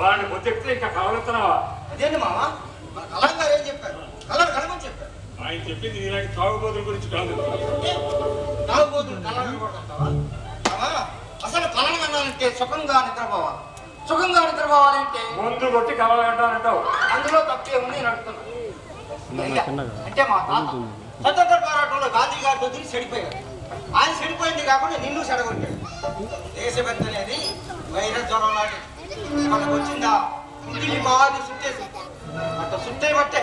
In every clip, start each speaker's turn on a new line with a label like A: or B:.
A: వాడిని పొద్దుతే ఇంకా కలవలుతున్నావా?
B: అదేంటి మామా, మన కళం గారు ఏం చెప్పారు? కలర్ కలమని చెప్పారు.
A: ఆయన చెప్పింది ఇలాంటి తాగుబోతుల గురించి కాదు.
B: తాగుబోతులు కళను కొడతావా? అసలు కళను అన్నానంటే సుఖంగా నిద్రపోవాలి. సుఖంగా నిద్రపోవాలంటే
A: ముందు కొట్టి కలవగంటానంటావు.
B: అందులో తప్పే ఉంది అని అడుగుతున్నా. అంటే మా తాత స్వతంత్ర పోరాటంలో గాంధీ గారితో తిరిగి చెడిపోయాడు. ఆయన చెడిపోయింది కాకుండా నిన్ను చెడగొట్టాడు. దేశభక్తి అనేది వైర జ్వరం లాంటి మనకు వచ్చిందా ఇంటిని బాగా సుట్టేసి అట్లా సుట్టే బట్టే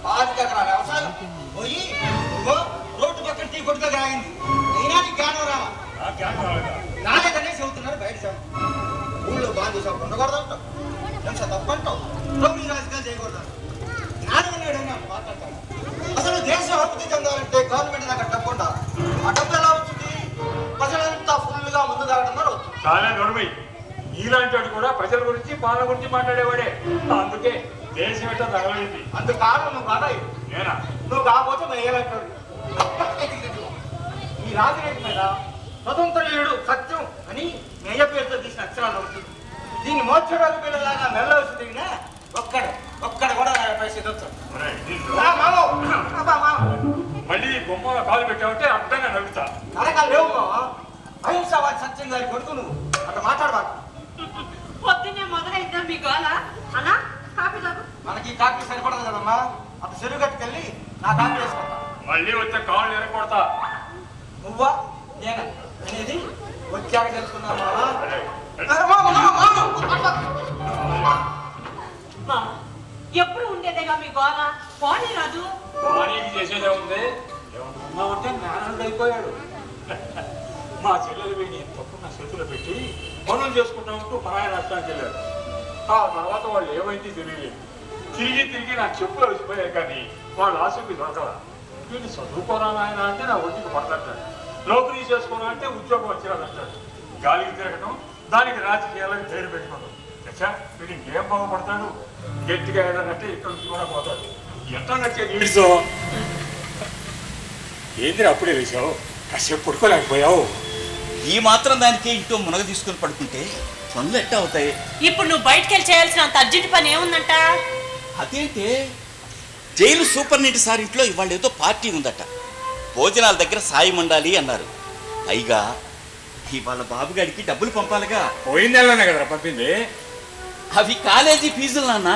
B: బాధికరా వ్యవసాయం పోయి రోడ్డు పక్కన టీ కొట్టుగా రాగింది. అయినా నీ జ్ఞానం రావా? నాలేదనే చెబుతున్నారు బయట. ఊళ్ళో బాంధీ షాప్ ఉండకూడదంటావు, ఎంత తప్పంటావు, రోడ్డు రాజకీయాలు చేయకూడదు. జ్ఞానం ఉన్నాడని మాట్లాడతాను. అసలు దేశం అభివృద్ధి చెందాలంటే గవర్నమెంట్ దగ్గర డబ్బు ఉండాలి. ఆ డబ్బు ఎలా వచ్చింది? ప్రజలంతా ఫుల్ గా ముందు తాగడం
A: చాలా గొడవై. ఇలాంటి వాడు కూడా ప్రజల గురించి పాలన గురించి మాట్లాడేవాడే. అందుకే దేశం ఎట్లా తగలడింది.
B: అందుకు కారణం నువ్వు కాదా?
A: నేనా?
B: నువ్వు కాకపోతే మేము ఏమంటాడు? ఈ రాజరేఖ మీద స్వతంత్రుడు సత్యం అని మేయ పేరుతో తీసిన అక్షరాలు అవుతుంది. దీన్ని మోక్షరాజు పిల్లలాగా మెల్లవలసి తిరిగినా ఒక్కడ కూడా
A: మళ్ళీ బొమ్మలో కాలు పెట్టావంటే అర్థంగా నవ్వుతా.
B: నరకాలు లేవు మావా. అహింసావాది సత్యం గారి కొడుకు నువ్వు అట్లా మాట్లాడబాకు.
C: పొద్దున్నే మొదలైద్దా మీకు అలా అలా కాపీ తాగు.
B: మనకి ఈ కాపీ సరిపడదు కదమ్మా. అటు చెరువు కట్టుకెళ్ళి నా కాపీ వేసుకుంటా.
A: మళ్ళీ వచ్చే కాళ్ళు ఎరగొడతా.
B: నువ్వా నేనా అనేది వచ్చాక తెలుసుకున్నా
C: ఎప్పుడు ఉండేదేగా మీ గోళ. పోనీ రాజు
A: వానికి చేసేదే ఉంది. ఏమన్నామంటే నాన్న అయిపోయాడు. మా చెల్లెలు వీడిని తప్పు నా చేతిలో పెట్టి పనులు చేసుకుంటామంటూ పరాయి రాష్ట్రానికి వెళ్ళాడు. ఆ తర్వాత వాళ్ళు ఏమైంది తెలియలేదు. తిరిగి నా చెప్పులు వచ్చిపోయాయి కానీ వాళ్ళు ఆశకి దొరకల. వీడిని చదువుకోరా ఆయన అంటే నా ఒంటికి పడతాడు. నౌకరీ చేసుకోరా అంటే ఉద్యోగం వచ్చిరాదంటాడు. గాలికి తిరగటం, దానికి రాజకీయాలకు పేరు పెట్టుకోవడం. తెచ్చా వీడికి ఏం బాగుపడతాడు? గట్టిగా ఏదన్నట్టే ఇక్కడ నుంచి కూడా పోతాడు. ఎట్లా నచ్చేది వీడితో? ఏంటి అప్పుడే వేసావు? కాసేపు పడుకోలేకపోయావు.
D: ఈ మాత్రం దానికి ఇంట్లో మునగ తీసుకుని పడుకుంటే పనులు ఎట్టా అవుతాయి?
C: ఇప్పుడు నువ్వు బయటకు వెళ్ళి చేయాల్సిన అంత అర్జెంట్ పని ఏముందంట?
D: అదేంటే జైలు సూపరింటెండెంట్ సార్ ఇంట్లో ఇవాళ ఏదో పార్టీ ఉందట. భోజనాల దగ్గర సాయం ఉండాలి అన్నారు. పైగా ఇవాళ బాబుగాడికి డబ్బులు పంపాలిగా.
A: పోయిన నెలలోనే కదా పంపింది.
D: అవి కాలేజీ ఫీజులు నాన్న.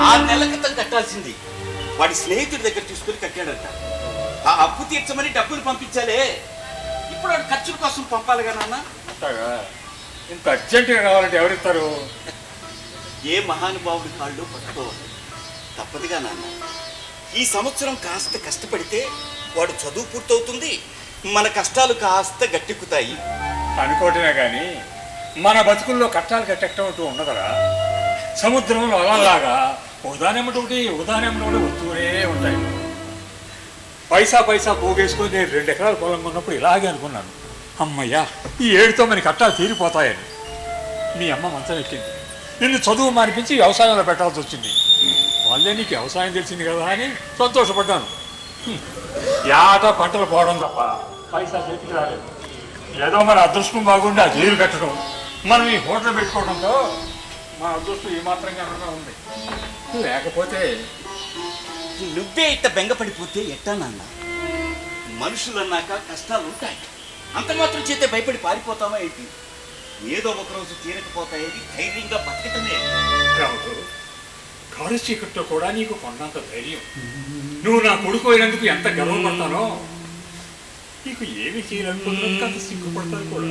D: 6 నెలల క్రితం కట్టాల్సింది. వాడి స్నేహితుడి దగ్గర తీసుకుని కట్టాడట. ఆ అప్పు తీర్చమని డబ్బులు పంపించాలే. ఇప్పుడు వాడు ఖర్చుల కోసం పంపాలిగా నాన్న.
A: ఇంత అర్జెంటుగా కావాలంటే ఎవరిస్తారు?
D: ఏ మహానుభావుడి కాళ్ళు పట్టుకోవాలి. తప్పదుగా నాన్న. ఈ సంవత్సరం కాస్త కష్టపడితే వాడు చదువు పూర్తవుతుంది. మన కష్టాలు కాస్త గట్టెక్కుతాయి
A: అనుకోవటమే కానీ మన బతుకుల్లో కష్టాలు కట్టడం అంటూ ఉండదరా. సముద్రంలో అలలాగా ఉదాహరణటి వస్తూనే ఉంటాయి. పైసా పోగేసుకొని నేను 2 ఎకరాల పొలం ఉన్నప్పుడు ఇలాగే అనుకున్నాను. అమ్మయ్యా ఈ 7తో మన కట్టాలు తీరిపోతాయని. మీ అమ్మ మంచం ఎక్కింది. నిన్ను చదువు మానిపించి వ్యవసాయంలో పెట్టాల్సి వచ్చింది. వాళ్ళే నీకు వ్యవసాయం తెలిసింది కదా అని సంతోషపడ్డాను. యాట పంటలు పోవడం తప్ప పైసా చేతికి రాలేదు. ఏదో మన అదృష్టం బాగుండి ఆ జైలు కట్టడం, మనం ఈ హోటల్ పెట్టుకోవడంతో మన అదృష్టం ఈ మాత్రంగా ఉంది. లేకపోతే
D: నువ్వే ఇట్ట బెంగపడిపోతే ఎట్టా నాన్న? మనుషులన్నాక కష్టాలు ఉంటాయి. అంత మాత్రం చేతే భయపడి పారిపోతామా ఏంటి? ఏదో ఒకరోజు తీరకపోతాయని ధైర్యంగా బతకటమే.
A: రాముడు, కారు చీకట్లో కూడా నీకు కొన్నంత ధైర్యం. నువ్వు నా కొడుకు అయినందుకు ఎంత గర్వపడతానో, నీకు ఏమి చేయాలనుకున్నందుకు అంత సిగ్గుపడతాను కూడా.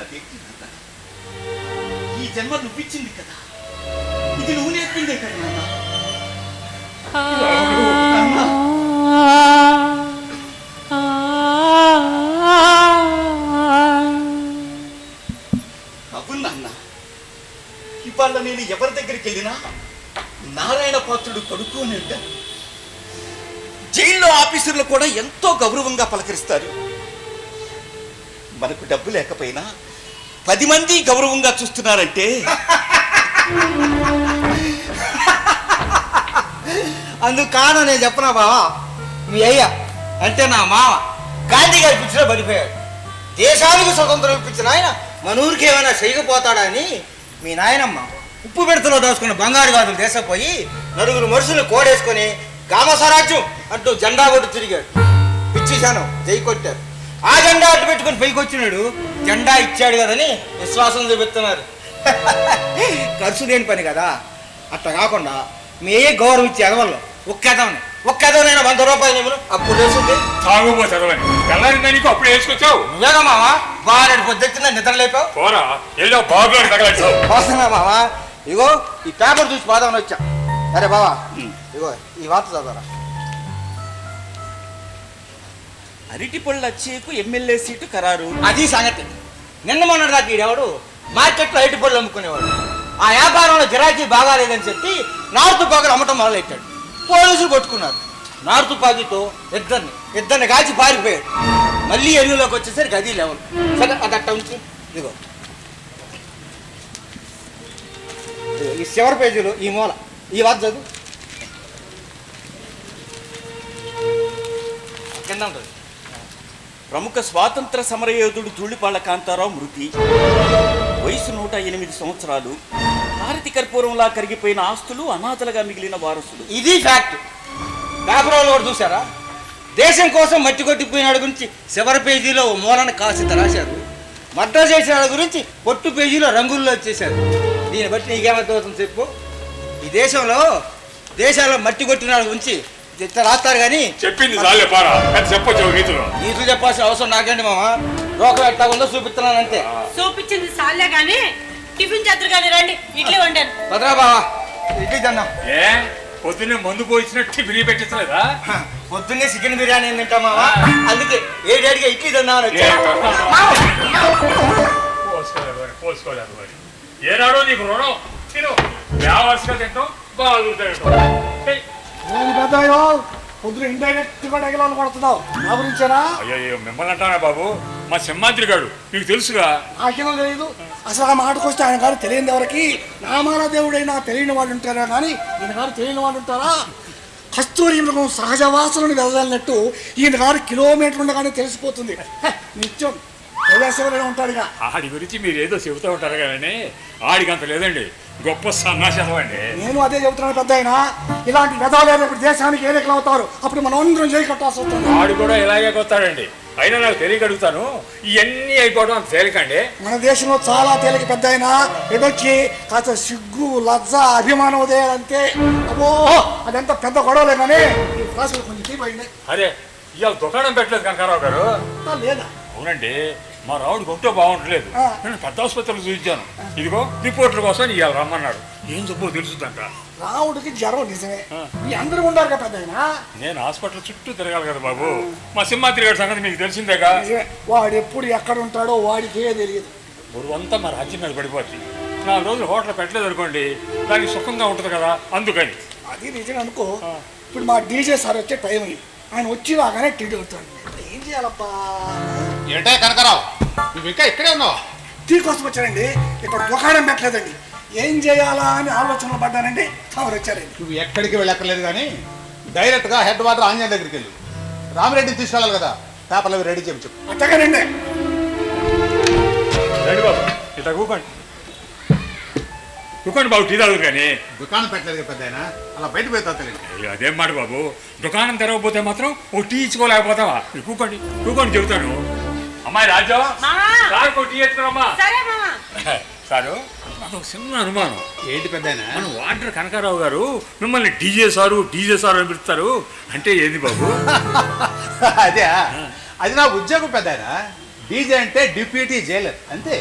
D: అదేంటి నాన్న, ఈ జన్మ నువ్విచ్చింది కదా, ఇది నువ్వు నేర్పిందే కదా నాన్న. నాన్న, అవును నాన్న, ఇవాళ నేను ఎవరి దగ్గరికి వెళ్ళినా నారాయణ పాత్రుడు కొడుకు అని అంటారు. జైల్లో ఆఫీసర్లు కూడా ఎంతో గౌరవంగా పలకరిస్తారు. మనకు డబ్బు లేకపోయినా 10 మంది గౌరవంగా చూస్తున్నారంటే
B: అందుకు కాను నేను చెప్పనా బావా, మీ అయ్య అంటే నా మామ గాంధీ గారి పిచ్చిలో పడిపోయాడు. దేశానికి స్వతంత్రం ఇప్పించిన ఆయన మన ఊరికి ఏమైనా చేయకపోతాడా అని మీ నాయనమ్మ ఉప్పు పెడతలో దాచుకున్న బంగారు గాజులు దేశపోయి నలుగురు మనుషులు కోడేసుకొని గామ స్వరాజ్యం అంటూ జెండా కొట్టు తిరిగాడు. పిచ్చిశాను జై కొట్టారు. ఆ జెండా అడ్డు పెట్టుకుని పైకి వచ్చినాడు. జెండా ఇచ్చాడు కదని విశ్వాసం చూపిస్తున్నారు. ఖర్చు లేని పని కదా. అట్లా కాకుండా మీ ఏ గౌరవం ఇచ్చే ఎదవల్లో ఒక్క ఎదవనైనా 100 రూపాయలు ఇవ్వను అప్పుడు వేసుకుంటే
A: తాగుపోతావని తెల్లారిందా నీకు అప్పుడు వేసుకొచ్చావు?
B: నువ్వేగా మామ బాగా పొద్దున్న నిద్ర లేపావు.
A: పోరా ఎల్లో బాబు తగలచ్చావు.
B: వస్తున్నా మామ, ఇగో ఈ పేపర్ చూసి పోదామని వచ్చా. అరే బావా, ఇగో ఈ వార్త చదవరా.
D: అరటి పళ్ళు వచ్చేకు ఎమ్మెల్యే సీటు ఖరారు.
B: అది సంగతి. నిన్న మొన్నటి దాకా ఈడెవడు మార్కెట్లో అరటి పళ్ళు అమ్ముకునేవాడు. ఆ వ్యాపారంలో గిరాకీ బాగాలేదని చెప్పి నారు తుపాకులు అమ్మటం మొదలెట్టాడు. పోలీసులు పట్టుకున్నారు. నారు తుపాకీతో ఇద్దరిని కాల్చి పారిపోయాడు. మళ్ళీ ఎరువులోకి వచ్చేసరికి అది లెవెల్. సరే అది అట్ట ఉంచి ఇదిగో ఈ చివరి పేజీలో ఈ మూల ఈ వార్త చదువు. కింద ఉంటుంది.
D: ప్రముఖ స్వాతంత్ర సమరయోధుడు ధూళిపాళ్ల కాంతారావు మృతి. వయసు 108 సంవత్సరాలు. భారతి కర్పూరంలా కరిగిపోయిన ఆస్తులు, అనాథలుగా మిగిలిన వారసులు.
B: ఇది ఫ్యాక్ట్. పేపర్లో కూడా చూసారా? దేశం కోసం మట్టి కొట్టిపోయినాడు గురించి చివరి పేజీలో మూలన కాసింత రాశారు. మర్డర్ చేసిన వాళ్ళ గురించి పొట్టు పేజీలో రంగుల్లో వచ్చేసారు. దీన్ని బట్టి నీకేమవుతుంది చెప్పు. ఈ దేశాల్లో మట్టి కొట్టిన వాళ్ళ గురించి ఇట్లా రాస్తారు కానీ
A: చెప్పింది చాలే పారా, చెప్పొచ్చు నీతులు.
B: నీతులు చెప్పాల్సిన అవసరం నాకేంటి మామ. రోకం ఎట్లా ఉందో చూపిస్తున్నాను అంతే.
C: చూపించింది సాలే గాని టిఫిన్ చేద్దరు కానీ రండి, ఇడ్లీ వండాను.
B: భద్రా బావా, ఇడ్లీ తిన్నాం.
A: ఏ పొద్దున్నే మందు పోయించినట్టు బిర్యానీ పెట్టించలేదా?
B: పొద్దున్నే చికెన్ బిర్యానీ తింటా మావా, అందుకే 7 ఇడ్లీ తిన్నామని వచ్చా.
A: పోసుకోలేదు మరి. ఏనాడో నీకు రుణం తిను. వ్యావర్స్గా తింటాం, బాగా తింటాం.
E: పొద్దున ఇండైరెక్ట్ గా డైలాగ్ కొడుతున్నావు నా గురించేనా?
A: అయ్యో మిమ్మల్ని అంటానా బాబు, మా సింహాద్రి గారు మీకు తెలుసుగా.
E: నాకేమో తెలియదు. అసలు ఆ మాటకు వస్తే ఆయన గారు తెలియని ఎవరికి నామాల దేవుడైనా తెలియని వాళ్ళు ఉంటారా కానీ ఈయన గారు తెలియని వాళ్ళు ఉంటారా? కస్తూరి మృగం సహజ వాసనని వెదజల్లినట్టు ఈయన గారు కిలోమీటర్ ఉండగానే తెలిసిపోతుంది. నిత్యం ప్రజాసేవలో ఉంటాడుగా.
A: ఆడి గురించి మీరు ఏదో చెబుతూ ఉంటారు కానీ ఆడికి అంత లేదండి, గొప్ప సన్నాశం అండి.
E: నేను అదే చెబుతున్నాను పెద్ద అయినా. ఇలాంటి వెదవలేదు ఇప్పుడు దేశానికి ఏ లెక్కలు అవుతారు. అప్పుడు మనం అందరం చేయి కట్టాల్సి వస్తుంది.
A: ఆడు కూడా ఇలాగే కొత్తాడండి. అయినా నాకు తెలియగలుగుతాను, ఇవన్నీ అయిపోవడం అంత తేలికండి.
E: మన దేశంలో చాలా తేలిక పెద్ద అయినా ఎదొచ్చి కాస్త సిగ్గు లజ్జ అభిమానం ఉదయాలంటే అబ్బో అదంతా పెద్ద గొడవలే కానీ ఈ క్లాసులు కొంచెం తీపోయింది.
A: అరే ఇవాళ దుకాణం పెట్టలేదు కనకారావు గారు.
E: లేదా?
A: అవునండి, మా రావుడికి ఒంటో బాగుంటలేదు. నేను పెద్ద ఆసుపత్రిలో చూపించాను. ఇదిగో రిపోర్ట్ల కోసం ఇవాళ రమ్మన్నాడు. ఏం చెప్పో తెలుసుదంట.
E: రావుడికి జ్వరం నిజమే, మీ అందరూ ఉండాలి కదా పెద్ద అయినా.
A: నేను హాస్పిటల్ చుట్టూ తిరగాలి కదా బాబు. మా సింహాద్రి గారి సంగతి మీకు తెలిసిందేగా.
E: వాడు ఎప్పుడు ఎక్కడ ఉంటాడో వాడికే తెలియదు.
A: బురువంతా మా రాజ్యం మీద పడిపోతుంది. 4 రోజులు హోటల్ పెట్టలేదు అనుకోండి, దానికి సుఖంగా ఉంటుంది కదా, అందుకని.
E: అది నిజం అనుకో. ఇప్పుడు మా డీజే సార్ వచ్చే టైం అయింది. ఆయన వచ్చి రాగానే టీ అవుతాడు. ఏం చేయాలబ్బా?
F: ఏంటే కనకరావు, నువ్వు ఇంకా ఇక్కడే ఉన్నావు?
E: టీ కోసం వచ్చానండి. ఇక్కడ దుకాణం పెట్టలేదండి. ఏం చేయాలా అని ఆలోచనలు పడ్డానండి. తమరు వచ్చారండి.
F: నువ్వు ఎక్కడికి వెళ్ళక్కర్లేదు కానీ డైరెక్ట్గా హెడ్ వాటర్ ఆంజనేయ దగ్గరికి వెళ్ళు. రామిరెడ్డిని తీసుకెళ్ళాలి కదా, పేపర్లు అవి రెడీ చేయించు.
E: అట్టగానండి.
A: రండి బాబు, ఇట్లా కూకోండి. కూకోండి బాబు, టీ తాగురు కానీ.
F: దుకాణం పెట్టలేదు కదా పెద్ద ఆయన, అలా బయట పోతా తెలియదు.
A: అయ్యో, అదేం మాట బాబు, దుకాణం తెరవకపోతే మాత్రం ఓ టీ ఇచ్చుకోలేకపోతావా? మీరు కూకోండి కూకోండి చెబుతాను. అమ్మాయి రాజు,
C: మామా.
A: సార్ టీ ఎత్తుకురమ్మా.
C: సరే మామా.
A: సారు, నాకు ఒక చిన్న అనుమానం.
F: ఏంటి పెద్ద ఆయన?
A: మన వాటర్ కనకారావు గారు మిమ్మల్ని డీజే సారు అని పిలుస్తారు అంటే ఏంది బాబు?
F: అదే, అది నా ఉద్యోగం పెద్ద ఆయన. డీజే అంటే డిప్యూటీ జైలర్ అంతే.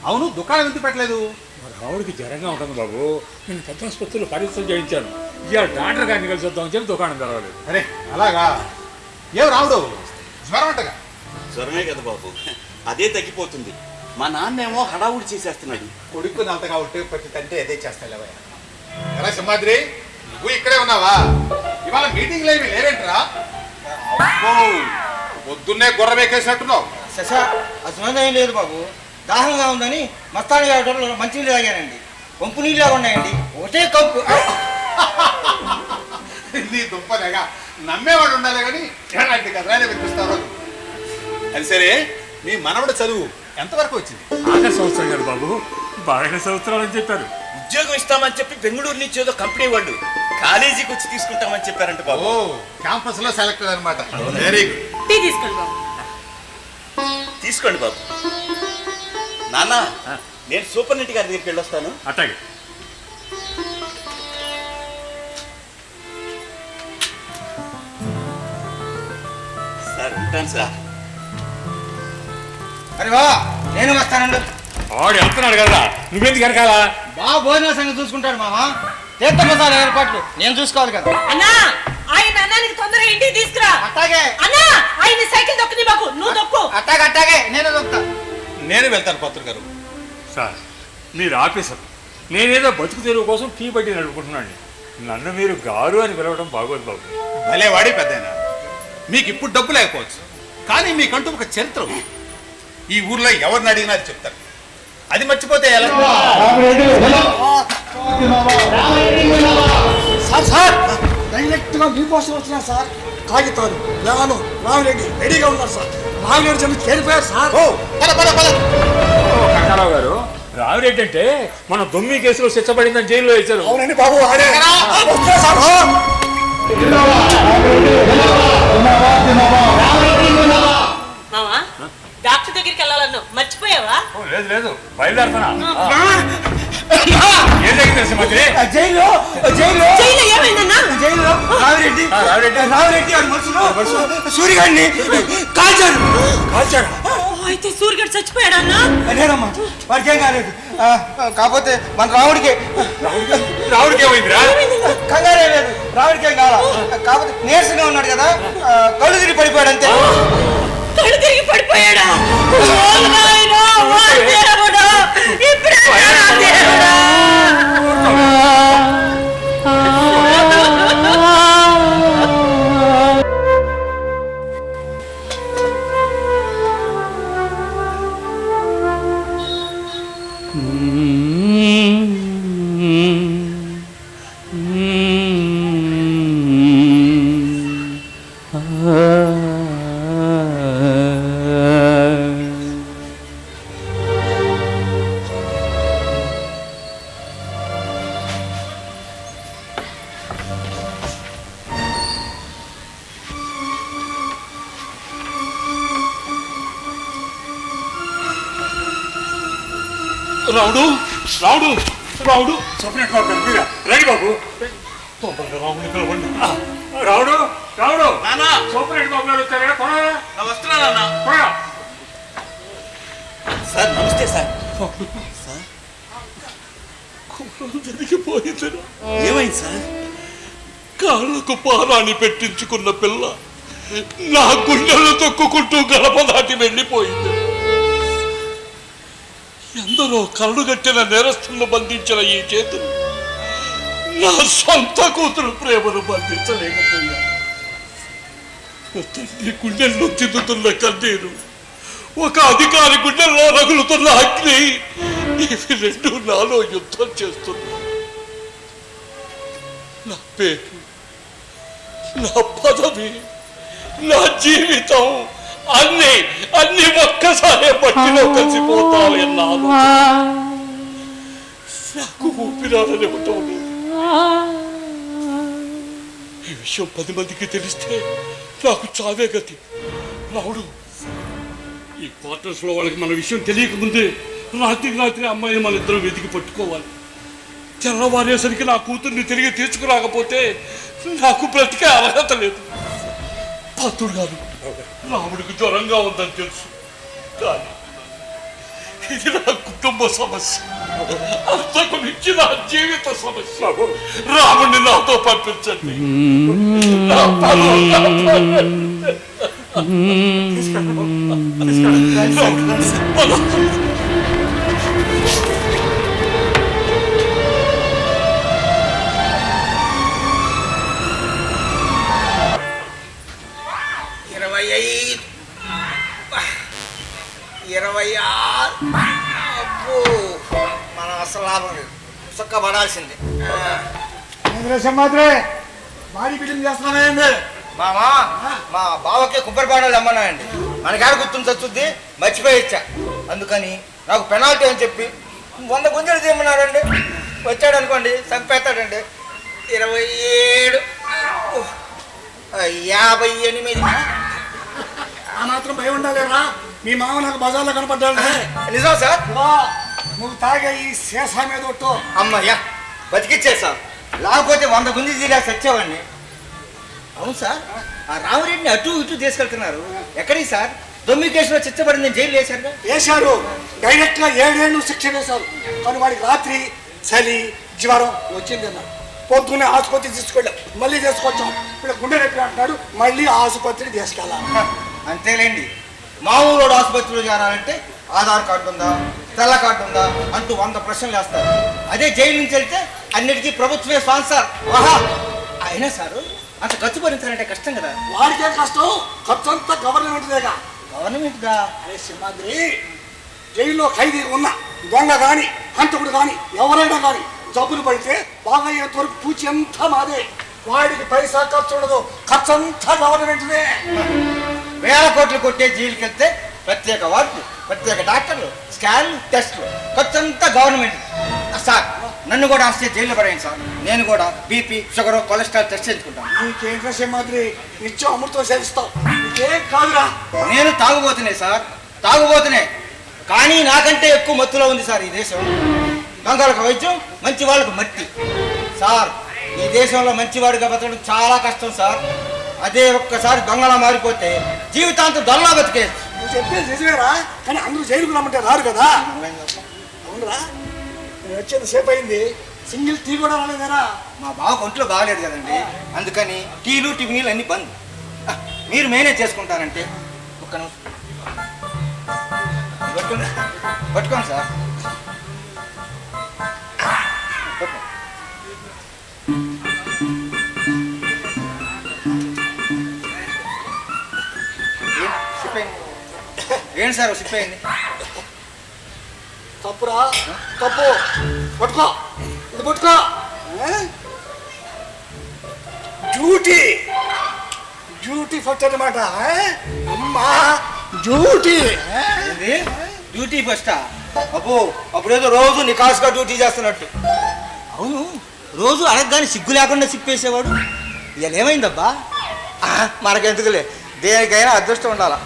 F: అవును, దుకాణం ఎందుకు పెట్టలేదు?
A: మరి రావుడికి జ్వరంగా ఉంటుంది బాబు. నేను పెద్ద ఆసుపత్రిలో పరీక్షలు చేయించాను. ఇవాళ డాక్టర్ గారిని కలిసి వద్దామని చెప్పి దుకాణం తెరవలేదు.
F: అరే అలాగా? ఏం రావుడు, జ్వరం అంటగా?
D: జ్వరమే కదా బాబు, అదే తగ్గిపోతుంది. మా నాన్నేమో హడావుడి చేసేస్తున్నాడు.
F: కొడుకుని అంతగా ఉంటే ప్రతి తంటే అదే చేస్తాలేవయ్యా. ఎలా సింహాద్రి, నువ్వు ఇక్కడే ఉన్నావా? ఇవాళ మీటింగ్లు ఏమి లేవేంట్రా? అబ్బో, పొద్దున్నే గుర్రం ఎక్కేసినట్టున్నావు.
B: శశా, అసలు ఏం లేదు బాబు. దాహంగా ఉందని మస్తాని గారి మంచినీళ్ళు తాగానండి. పంపు నీళ్ళగా ఉన్నాయండి, ఒకటే కంపు.
F: నీ దుంపలేగా, నమ్మేవాడు ఉండాలి కానీ ఎలాంటి కథలైనా వినిపిస్తారు. అది సరే, నీ మనవడు చదువు ఎంతవరకు వచ్చింది?
A: ఆఖరి సంవత్సరం కదా బాబు, బాగా సంవత్సరాలు అని చెప్పారు.
D: ఉద్యోగం ఇస్తామని చెప్పి బెంగళూరు నుంచి ఏదో కంపెనీ వాళ్ళు కాలేజీకి వచ్చి తీసుకుంటామని చెప్పారంట బాబు.
F: ఓ, క్యాంపస్ లో సెలెక్టెడ్ అనమాట. Very good.
C: టీ తీసుకోండి బాబు.
D: తీసుకోండి బాబు. నాన్న, నేను సూపరింటెండెంట్ గారి దగ్గరికి వెళ్ళొస్తాను.
A: అట్లాగే.
D: సార్ ఉంటాను సార్.
B: అరే బా, నేను వస్తానండి.
A: వాడు వెళ్తున్నాడు కదా, నువ్వెందుకు వెనకాల?
B: బాగా భోజన సంగతి చూసుకుంటాడు మామ. తీర్థమసాల ఏర్పాట్లు నేను చూసుకోవాలి కదా.
C: అన్నా, ఆయన అన్నానికి తొందరగా ఇంటికి తీసుకురా.
B: అట్టాగే
C: అన్నా, ఆయన సైకిల్ దొక్కని బాబు, నువ్వు దొక్కు.
B: అట్టాగే నేను దొక్కుతా.
F: నేను వెళ్తాను పత్రిక గారు.
A: సార్, మీరు ఆఫీసర్, నేనేదో బతుకు తెరువు కోసం టీ పట్టి నడుపుకుంటున్నాను. నన్ను మీరు గారు అని పిలవడం బాగోదు బాబు.
F: భలే వాడి పెద్దయినా. మీకు ఇప్పుడు డబ్బు లేకపోవచ్చు, కానీ మీకంటూ ఒక చరిత్ర ఉంది. ఈ ఊర్లో ఎవరిని అడిగినా అది చెప్తారు. అది మర్చిపోతే ఎలా?
E: సార్ డైరెక్ట్ గా మీకోసం వచ్చినా సార్. కాగితాలు నాను రామిరెడ్డి రెడీగా ఉన్నారు సార్. రామిరెడ్డి చెప్పి చేరిపోయారు సార్.
F: ఓ, పద పద పద.
A: కనకారావు గారు, రావిరెడ్డి అంటే మన దొమ్మి కేసులో శిక్ష పడిందని జైల్లో వేశారు.
E: అవునండి బాబు, అదే వస్తున్నా సార్.
C: మామా, డాక్టర్ దగ్గరికి వెళ్ళాలన్నావు, మర్చిపోయావా?
A: ఓ, లేదు లేదు, బయలుదేరుతున్నా. ఏం జరిగింది సింహాద్రి?
B: జైలు జైలు
C: జైలు ఏమైందన్నా?
B: జైలు రావిరెడ్డి వాడి మనుషులు సూర్యగాడిని కాల్చారు.
C: అయితే సూర్యుడు చచ్చిపోయాడు అన్నా?
B: అదేనమ్మా, వాడికి ఏం కాలేదు. కాకపోతే మన రావుడికి
A: ఏమైందిరా?
B: కంగారే లేదు. రావుడికి ఏం కాల, కాకపోతే నీరసంగా ఉన్నాడు కదా, కళ్ళు తిరిగి పడిపోయాడు అంతే.
C: కళ్ళు తిరిగి పడిపోయాడా? ఓ నాయనా, ఓ దేవుడా, ఇప్పుడే నా దేవుడా.
A: రావుడు రావుడు రావుడు సపరేట్ బాబు గారు, మీరా? రండి బాబు, తొందరగా రావుడిని పిలవండి. రావుడు రావుడు,
D: నాన్న,
A: సూపరింటెండెంట్ బాబు గారు వచ్చారా? కొనరా
D: వస్తున్నానన్నా.
A: కొనరా.
D: సార్ నమస్తే సార్.
G: జరిగిపోయిందిరా.
D: ఏమైంది సార్?
G: కాళ్ళకు పారాన్ని పెట్టించుకున్న పిల్ల నా గుండెలు తొక్కుకుంటూ గడప దాటి వెళ్ళిపోయింది. ఎందరో కళ్ళుగట్టిన నేరస్తులను బంధించిన ఈ చేతులు నా సొంత కూతురు ప్రేమను బంధించలేకపోయా. తల్లి గుండెల్లో తిద్దుతున్న కన్నీరు, ఒక అధికారి గుండెల్లో రగులుతున్న అగ్ని, ఇవి రెండు నాలో యుద్ధం చేస్తున్నా. నా పేరు, నా పదవి, నా జీవితం అన్ని ఒక్కసారి పట్టిలో కలిసిపోతాయన్నాను. నాకు ఊపిరాలని ఇవ్వటం లేదు. ఈ విషయం 10 మందికి తెలిస్తే నాకు చావే గతి. రావుడు, ఈ క్వార్టర్స్ లో వాళ్ళకి మన విషయం తెలియకముందే రాత్రి అమ్మాయిని మన ఇద్దరం వెతికి పట్టుకోవాలి. తెల్లవారేసరికి నా కూతుర్ని తిరిగి తీసుకురాకపోతే నాకు బ్రతికే అర్హత లేదు. పాత్రుడు గారు, రాముడికి జ్వరంగా ఉందని తెలుసు, కానీ ఇది నా కుటుంబ సమస్య, అంతకు మించి నా జీవిత సమస్య. రాముడిని నాతో పంపించండి.
B: మనం అసలు లాభం లేదు, చొక్క పడాల్సిందే.
E: సింహాద్రి భారీ బిల్డింగ్ చేస్తున్నానండి.
B: మామా, మా బావకే కొబ్బరి పాడాలు అమ్మన్నాయండి. మనకాడ గుర్తుని చచ్చుద్ది, మర్చిపోయి ఇచ్చా. అందుకని నాకు పెనాల్టీ అని చెప్పి 100 గుంజలు తీయమన్నాడండి. వచ్చాడు అనుకోండి, చంపేస్తాడండి. 27, 58.
E: ఆ మాత్రం భయం ఉండాలేరా? మీ మామ నాకు బజార్లో కనపడ్డాడు.
B: నిజం సార్?
E: నువ్వు తాగే ఈ శేషా మీద ఒట్టు.
B: అమ్మయ్యా, బతికిచ్చే సార్. లేకపోతే 100 గుంజి తీరా చచ్చేవాడిని. అవును సార్, ఆ రామరెడ్డిని అటు ఇటు తీసుకెళ్తున్నారు. ఎక్కడికి సార్? దొమ్మి కేసులో చిచ్చబడింది, జైలు వేశారు.
E: వేశారు, డైరెక్ట్ గా 7 ఏళ్ళు శిక్ష వేశారు. కానీ వాడికి రాత్రి చలి జ్వరం వచ్చింది అన్నారు. పొద్దున్నే ఆసుపత్రి తీసుకెళ్ళాం, మళ్ళీ తీసుకొచ్చాం. ఇప్పుడు గుండె నొప్పి అంటున్నాడు, మళ్ళీ ఆసుపత్రికి తీసుకెళ్ళాలి.
B: అంతేలేండి, మా ఊరోడు ఆసుపత్రిలో చేరాలంటే ఆధార్ కార్డు ఉందా, తెల్ల కార్డు ఉందా అంటూ 100 ప్రశ్నలు వేస్తారు. అదే జైలు నుంచి వెళ్తే అన్నిటికీ ప్రభుత్వమే స్పాన్సర్. ఆహా, అయినా సారు అంత ఖర్చు భరించాలంటే కష్టం కదా.
E: వాడికే కష్టం, ఖర్చు అంతా గవర్నమెంట్దేగా.
B: గవర్నమెంట్గా?
E: అరే సింహాద్రి, జైల్లో ఖైదీ ఉన్న దొంగ కానీ హంతకుడు కానీ ఎవరైనా కానీ జబ్బులు పడితే బాగా అయ్యేంత వరకు పూచి అంతా మాదే. వాడికి పైసా ఖర్చు ఉండదు, ఖర్చు అంతా గవర్నమెంట్దే.
B: 1000 కోట్లు కొట్టే జైలుకి వెళ్తే ప్రత్యేక వార్డులు, ప్రత్యేక డాక్టర్లు, స్కాన్లు, టెస్టులు, ఖర్చు అంతా గవర్నమెంట్. సార్, నన్ను కూడా వస్తే జైల్లో పడేయండి సార్. నేను కూడా బీపీ, షుగర్, కొలెస్ట్రాల్ టెస్ట్ చేయించుకుంటాను.
E: నీకేంట్రా సింహాద్రి, నిత్యం అమృతం సేవిస్తావు, నీకేం కాదురా.
B: నేను తాగుబోతునే సార్, తాగుబోతునే. కానీ నాకంటే ఎక్కువ మత్తులో ఉంది సార్ ఈ దేశం. దొంగలకు వైద్యం, మంచి వాళ్ళకు మట్టి. సార్, ఈ దేశంలో మంచివాడిగా బతకడం చాలా కష్టం సార్. అదే ఒక్కసారి దొంగలా మారిపోతే జీవితాంతం దొంగలా బతికేయచ్చు.
E: నువ్వు చెప్పేది నిజమేరా, కానీ అందరూ జైలుకు రమ్మంటే రారు కదా. అవునరా, నేను వచ్చేది సేపు అయింది, సింగిల్ టీ కూడా రాలేదేరా?
B: మా బావ ఒంట్లో బాగలేదు కదండి, అందుకని టీలు టిఫినీలు అన్ని బంద్. మీరు మేనేజ్ చేసుకుంటారంటే ఒక్క నిమిషం పట్టుకోండి సార్. ఏంటి సార్ సిప్ అయింది?
E: తప్పురా, తప్పు. పట్టుకో, ఇది పట్టుకో. డ్యూటీ, డ్యూటీ ఫస్ట్ అనమాట. అమ్మా, డ్యూటీ.
B: డ్యూటీ ఫస్టా? అబ్బో, అప్పుడేదో రోజు నికాస్గా డ్యూటీ చేస్తున్నట్టు. అవును, రోజు అడగగానే సిగ్గు లేకుండా సిప్పేసేవాడు. ఇవాళ ఏమైందబ్బా? మనకెందుకులే, దేనికైనా అదృష్టం ఉండాలా.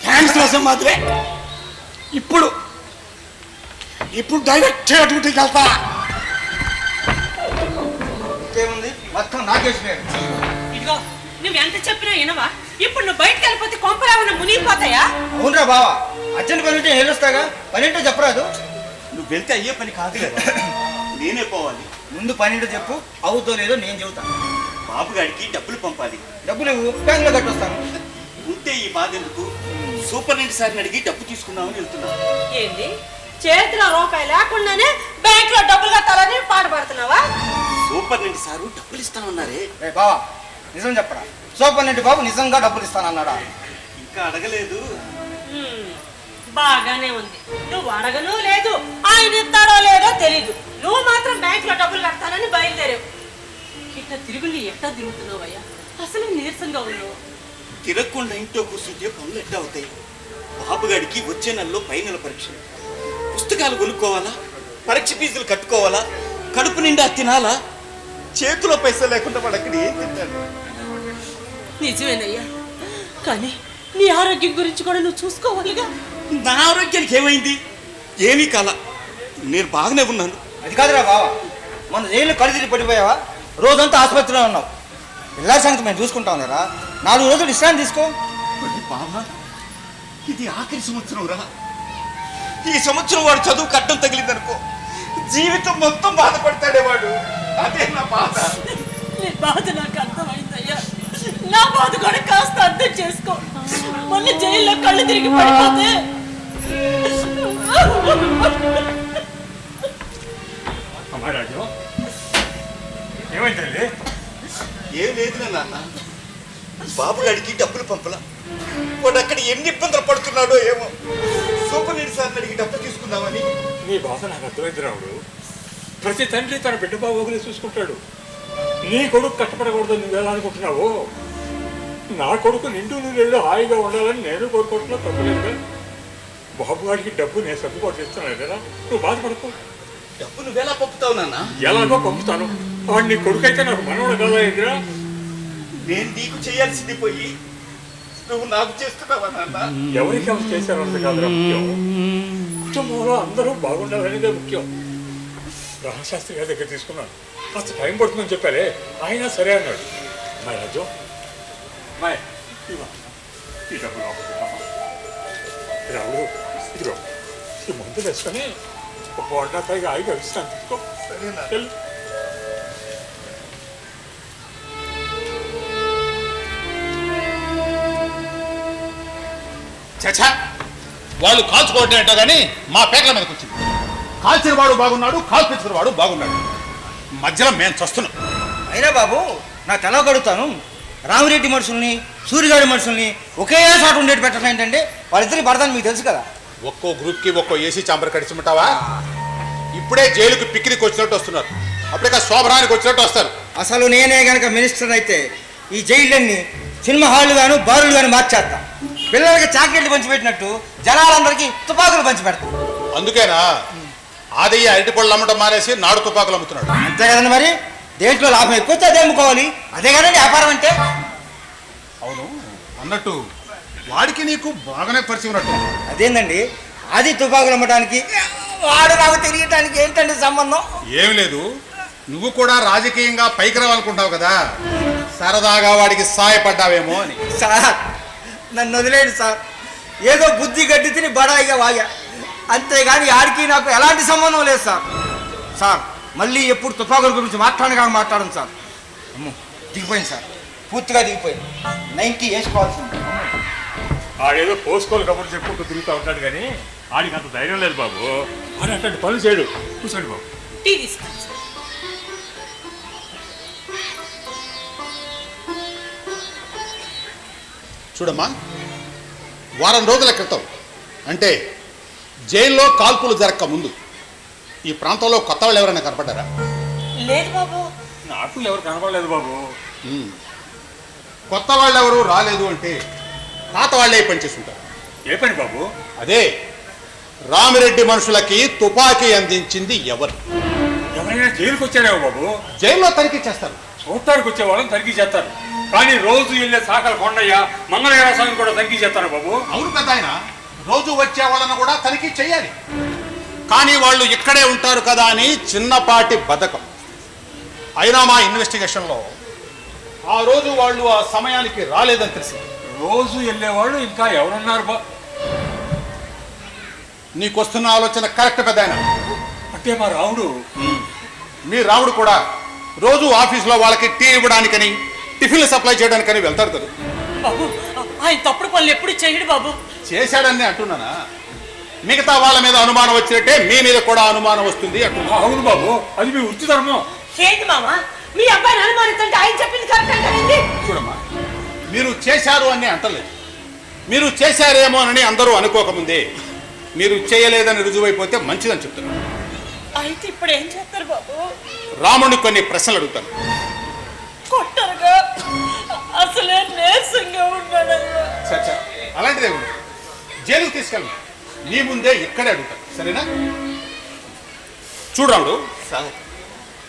E: థ్యాంక్స్ కోసం మాత్రమే. ఇప్పుడు డైరెక్ట్ డ్యూటీకి వెళ్తా.
B: ఇంకేముంది, మొత్తం నాకేసిపోయాడు.
C: ఇదిగో, నువ్వు ఎంత చెప్పినా వినవా? ఇప్పుడు నువ్వు బయటకు వెళ్ళిపోతే కొంపలేమన్నా మునిగిపోతాయా?
B: అవునరా బావా, అర్జెంట్ పని ఉంటే వెళ్ళొస్తాగా, పని ఏంటో చెప్పరాదు.
D: నువ్వు వెళ్తే అయ్యే పని కాదు కదా, నేనే పోవాలి.
B: ముందు పని ఏంటో చెప్పు, అవుతో లేదో నేను చెబుతాను.
D: బాబుగాడికి డబ్బులు పంపాలి.
B: డబ్బులు బ్యాంకులో కట్టొస్తాను.
D: ఉంటే ఈ బాధ ఎందుకు? సూపరింటెండెంట్ సార్ని అడిగి డబ్బు తీసుకుందామని వెళ్తున్నాను.
C: ఏంది, చేతిలో రూపాయి లేకుండానే బ్యాంక్ లో డబ్బులు కట్టాలని పాటుపడుతున్నావా?
D: సూపరింటెండెంట్ సారు డబ్బులు ఇస్తానన్నారే.
B: బావా, నిజం చెప్పరా? సూపరింటెండెంట్ బాబు నిజంగా డబ్బులు ఇస్తానన్నాడా?
D: ఇంకా అడగలేదు.
C: బాగానే ఉంది, నువ్వు అడగను లేదు, ఆయన ఇస్తారో లేదో తెలీదు. నువ్వు మాత్రం బ్యాంక్ లో డబ్బులు కడతానని బయలుదేరావు. ఇట్లా తిరుగులు ఎట్లా తిరుగుతున్నావయ్యా? అసలు నీరసంగా ఉన్నావు.
D: తిరగకుండా ఇంట్లో కూర్చుంటే పనులు ఎట్లా అవుతాయి? బాబుగాడికి వచ్చే నెలలో ఫైనల్ పరీక్షలు, పుస్తకాలు కొనుక్కోవాలా, పరీక్ష ఫీజులు కట్టుకోవాలా, కడుపు నిండా తినాలా, చేతిలో పైసలు లేకుండా వాడు అక్కడ ఏం తింటాడు?
C: నిజమేనయ్యా, కానీ నీ ఆరోగ్యం గురించి కూడా నువ్వు చూసుకోవాలిగా.
D: నా ఆరోగ్యానికి ఏమైంది? ఏమీ కాల, నేను బాగానే ఉన్నాను.
B: అది కాదురా బావా, మన జైలు కడిదిరి పడిపోయావా? రోజంతా ఆసుపత్రిలో ఉన్నావు. పిల్లల సంగతి మేము చూసుకుంటాం కదా, 4 రోజులు విశ్రాంతి తీసుకో.
D: బాబా, ఇది ఆఖరి సంవత్సరం రా. ఈ సంవత్సరం వాడు చదువు కట్టం తగిలిందనుకో, జీవితం మొత్తం బాధపడతాడే వాడు. అదే నా బాధ.
C: నీ బాధ నాకు అర్థమైందయ్యా. నా బాధ కూడా కాస్త అర్థం చేసుకో. మొన్న జైల్లో కళ్ళు తిరిగి పడిపోతే
A: అమ్మాయి రాజు, ఏమైందండి?
D: ఏం లేదు నాన్న, బాబుగాడికి డబ్బులు పంపలా. వాడు అక్కడ ఎన్ని ఇబ్బందులు పడుతున్నాడో ఏమో. సూపర్ సార్ అడిగి డబ్బులు తీసుకుందామని.
A: నీ బాధ నాకు అర్థమైంది రాముడు. ప్రతి తండ్రి తన బిడ్డ బాబుని చూసుకుంటాడు. నీ కొడుకు కష్టపడకూడదు నువ్వేలా అనుకుంటున్నావు? నా కొడుకు నిండు నీళ్ళు హాయిగా ఉండాలని నేను కోరుకుంటున్నా, తప్పలేదుగా. బాబుగాడికి డబ్బు నేను సర్దుబాటు చేస్తున్నాను కదా, నువ్వు బాధపడకు.
D: డబ్బు నువ్వెలా పంపుతావు నాన్న?
A: ఎలాగో పంపుతాను. వాడు నీ కొడుకు అయితే నాకు మనవడు కదా ఎదురా.
D: నేను నీకు చేయాల్సింది పోయి నువ్వు నాకు చేస్తున్నావా నాన్న?
A: ఎవరికి ఎవరు చేశారంత కాదురా ముఖ్యం, కుటుంబంలో అందరూ బాగుండాలనేదే ముఖ్యం. రామశాస్త్రి గారి దగ్గర తీసుకున్నాను, కాస్త టైం పడుతుందని చెప్పారే, ఆయన సరే అన్నాడు. అమ్మాయి రాజు, అమ్మాయి ఈ డబ్బు రావుడు, ఇదిగో ఈ మందు వేసుకొని ఒక వంట పైగా ఆయిగా ఇస్తాను, తీసుకో. వెళ్ళు.
F: చచ్చా, వాళ్ళు కాల్చుకోవటం ఏంటో కానీ మా పేకల మీదకి వచ్చింది. కాల్చిన వాడు బాగున్నాడు, కాల్పించిన వాడు బాగున్నాడు, మధ్యలో మేము చస్తున్నాం.
B: అయినా బాబు, నా తెలవ కడుగుతాను, రామిరెడ్డి మనుషుల్ని సూర్యగాడి మనుషుల్ని ఒకే చోట ఉండేటి పెట్టడం ఏంటంటే వాళ్ళిద్దరి భర్తని మీకు తెలుసు కదా.
F: ఒక్కో గ్రూప్కి ఒక్కో ఏసీ చాంబర్ కడిచిమంటావా? ఇప్పుడే జైలుకి పిక్నిక్ వచ్చినట్టు వస్తున్నారు, అప్పుడే శోభనానికి వచ్చినట్టు వస్తారు.
B: అసలు నేనే గనక మినిస్టర్ అయితే ఈ జైళ్ళన్నీ సినిమా హాళ్ళు గాను బారులు గాను మార్చేస్తా. పిల్లలకి చాక్లెట్లు పంచిపెట్టినట్టు జనాలందరికీ తుపాకులు పంచిపెడతాం.
F: అందుకేనా ఆదయ్య అరటి పళ్ళు అమ్మటం మానేసి నాడు తుపాకులు అమ్ముతున్నాడు.
B: అంతే కదండి, మరి దేంట్లో లాభం ఎక్కువ వస్తే అదే అమ్ముకోవాలి. అదే కదండి వ్యాపారం అంటే.
F: అవును, అన్నట్టు వాడికి నీకు బాగానే పరిచయం ఉన్నట్టు.
B: అదేందండి, అది తుపాకులు అమ్మటానికి వాడు నాకు తెలియటానికి ఏంటండి సంబంధం?
F: ఏమి లేదు, నువ్వు కూడా రాజకీయంగా పైకి రావాలనుకుంటావు కదా, సరదాగా వాడికి సాయపడ్డావేమో అని.
B: సార్, నన్ను వదిలేండి సార్. ఏదో బుద్ధి గడ్డి తిని బడాయిగా వాగా, అంతేగాని ఆడికి నాకు ఎలాంటి సంబంధం లేదు సార్. సార్, మళ్ళీ ఎప్పుడు తుపాకుల గురించి మాట్లాడను సార్. అమ్మో, దిగిపోయింది సార్, పూర్తిగా దిగిపోయింది. 90 వేసుకోవాల్సింది.
A: ఆడేదో పోసుకోలు కబుర్లు చెప్పుకుంటూ తిరుగుతూ ఉంటాడు కానీ ఆడికి అంత ధైర్యం లేదు బాబు. ఆడు అట్లాంటి పనులు చేయడు. కూర్చోండి బాబు.
C: టీ తీసుకోండి సార్.
F: చూడమ్మా, వారం రోజుల క్రితం అంటే జైల్లో కాల్పులు జరగక ముందు ఈ ప్రాంతంలో కొత్త వాళ్ళు ఎవరైనా కనపడ్డారా?
C: లేదు బాబు.
A: నాకు ఎవరు కనపడలేదు బాబు.
F: కొత్త వాళ్ళు ఎవరు రాలేదు అంటే పాత వాళ్ళే పని చేస్తుంటారు.
A: ఏ పని బాబు?
F: అదే రామిరెడ్డి మనుషులకి తుపాకీ అందించింది ఎవరు?
A: ఎవరైనా జైలుకి వచ్చారేమో బాబు.
F: జైల్లో తనిఖీ చేస్తారు.
A: చూడటానికి వచ్చే వాళ్ళని తనిఖీ చేస్తారు, కానీ రోజు వెళ్ళే సాకల కొండయ్య మంగళగిరి స్వామిని కూడా తనిఖీ చేస్తారు బాబు.
F: అవును పెద్ద ఆయన, రోజు వచ్చే వాళ్ళను కూడా తనిఖీ చేయాలి. కానీ వాళ్ళు ఇక్కడే ఉంటారు కదా అని చిన్నపాటి బద్ధకం. అయినా మా ఇన్వెస్టిగేషన్లో ఆ రోజు వాళ్ళు ఆ సమయానికి రాలేదని తెలిసి.
A: రోజు వెళ్ళేవాళ్ళు ఇంకా ఎవరున్నారు బా?
F: నీకు వస్తున్న ఆలోచన కరెక్ట్ పెద్ద ఆయన.
A: అంటే మా రాముడు,
F: మీ రాముడు కూడా రోజు ఆఫీస్లో వాళ్ళకి టీ ఇవ్వడానికని టిఫిన్లు సప్లై చేయడానికని వెళ్తారు కదా.
C: బాబు, ఆయన తప్పుడు పనులు ఎప్పుడు చేయడు బాబు.
F: చేశాడని అంటున్నానా? మిగతా వాళ్ళ మీద అనుమానం వచ్చినట్టే మీ మీద కూడా అనుమానం వస్తుంది అంటున్నా.
A: అవును బాబు, అది మీ వృత్తి ధర్మం.
C: ఏంటి మామ, మీ అబ్బాయిని అనుమానిస్తుంటే ఆయన చెప్పింది కరెక్ట్ అంటారండి.
F: చూడమ్మా, మీరు చేశారు అని అంటలేదు, మీరు చేశారేమోనని అందరూ అనుకోకముందే మీరు చేయలేదని రుజువైపోతే మంచిదని చెప్తున్నారు.
C: అయితే ఇప్పుడు ఏం చేస్తారు బాబు?
F: రాముడిని కొన్ని ప్రశ్నలు అడుగుతాను.
C: కొట్టరుగా అసలే నీరసంగా ఉన్నాడయ్యా.
F: సరే అలాంటిదే ఉండు, జైలుకి తీసుకెళ్ళను. నీ ముందే ఇక్కడే అడుగుతా, సరేనా? చూడు రాముడు,
D: సార్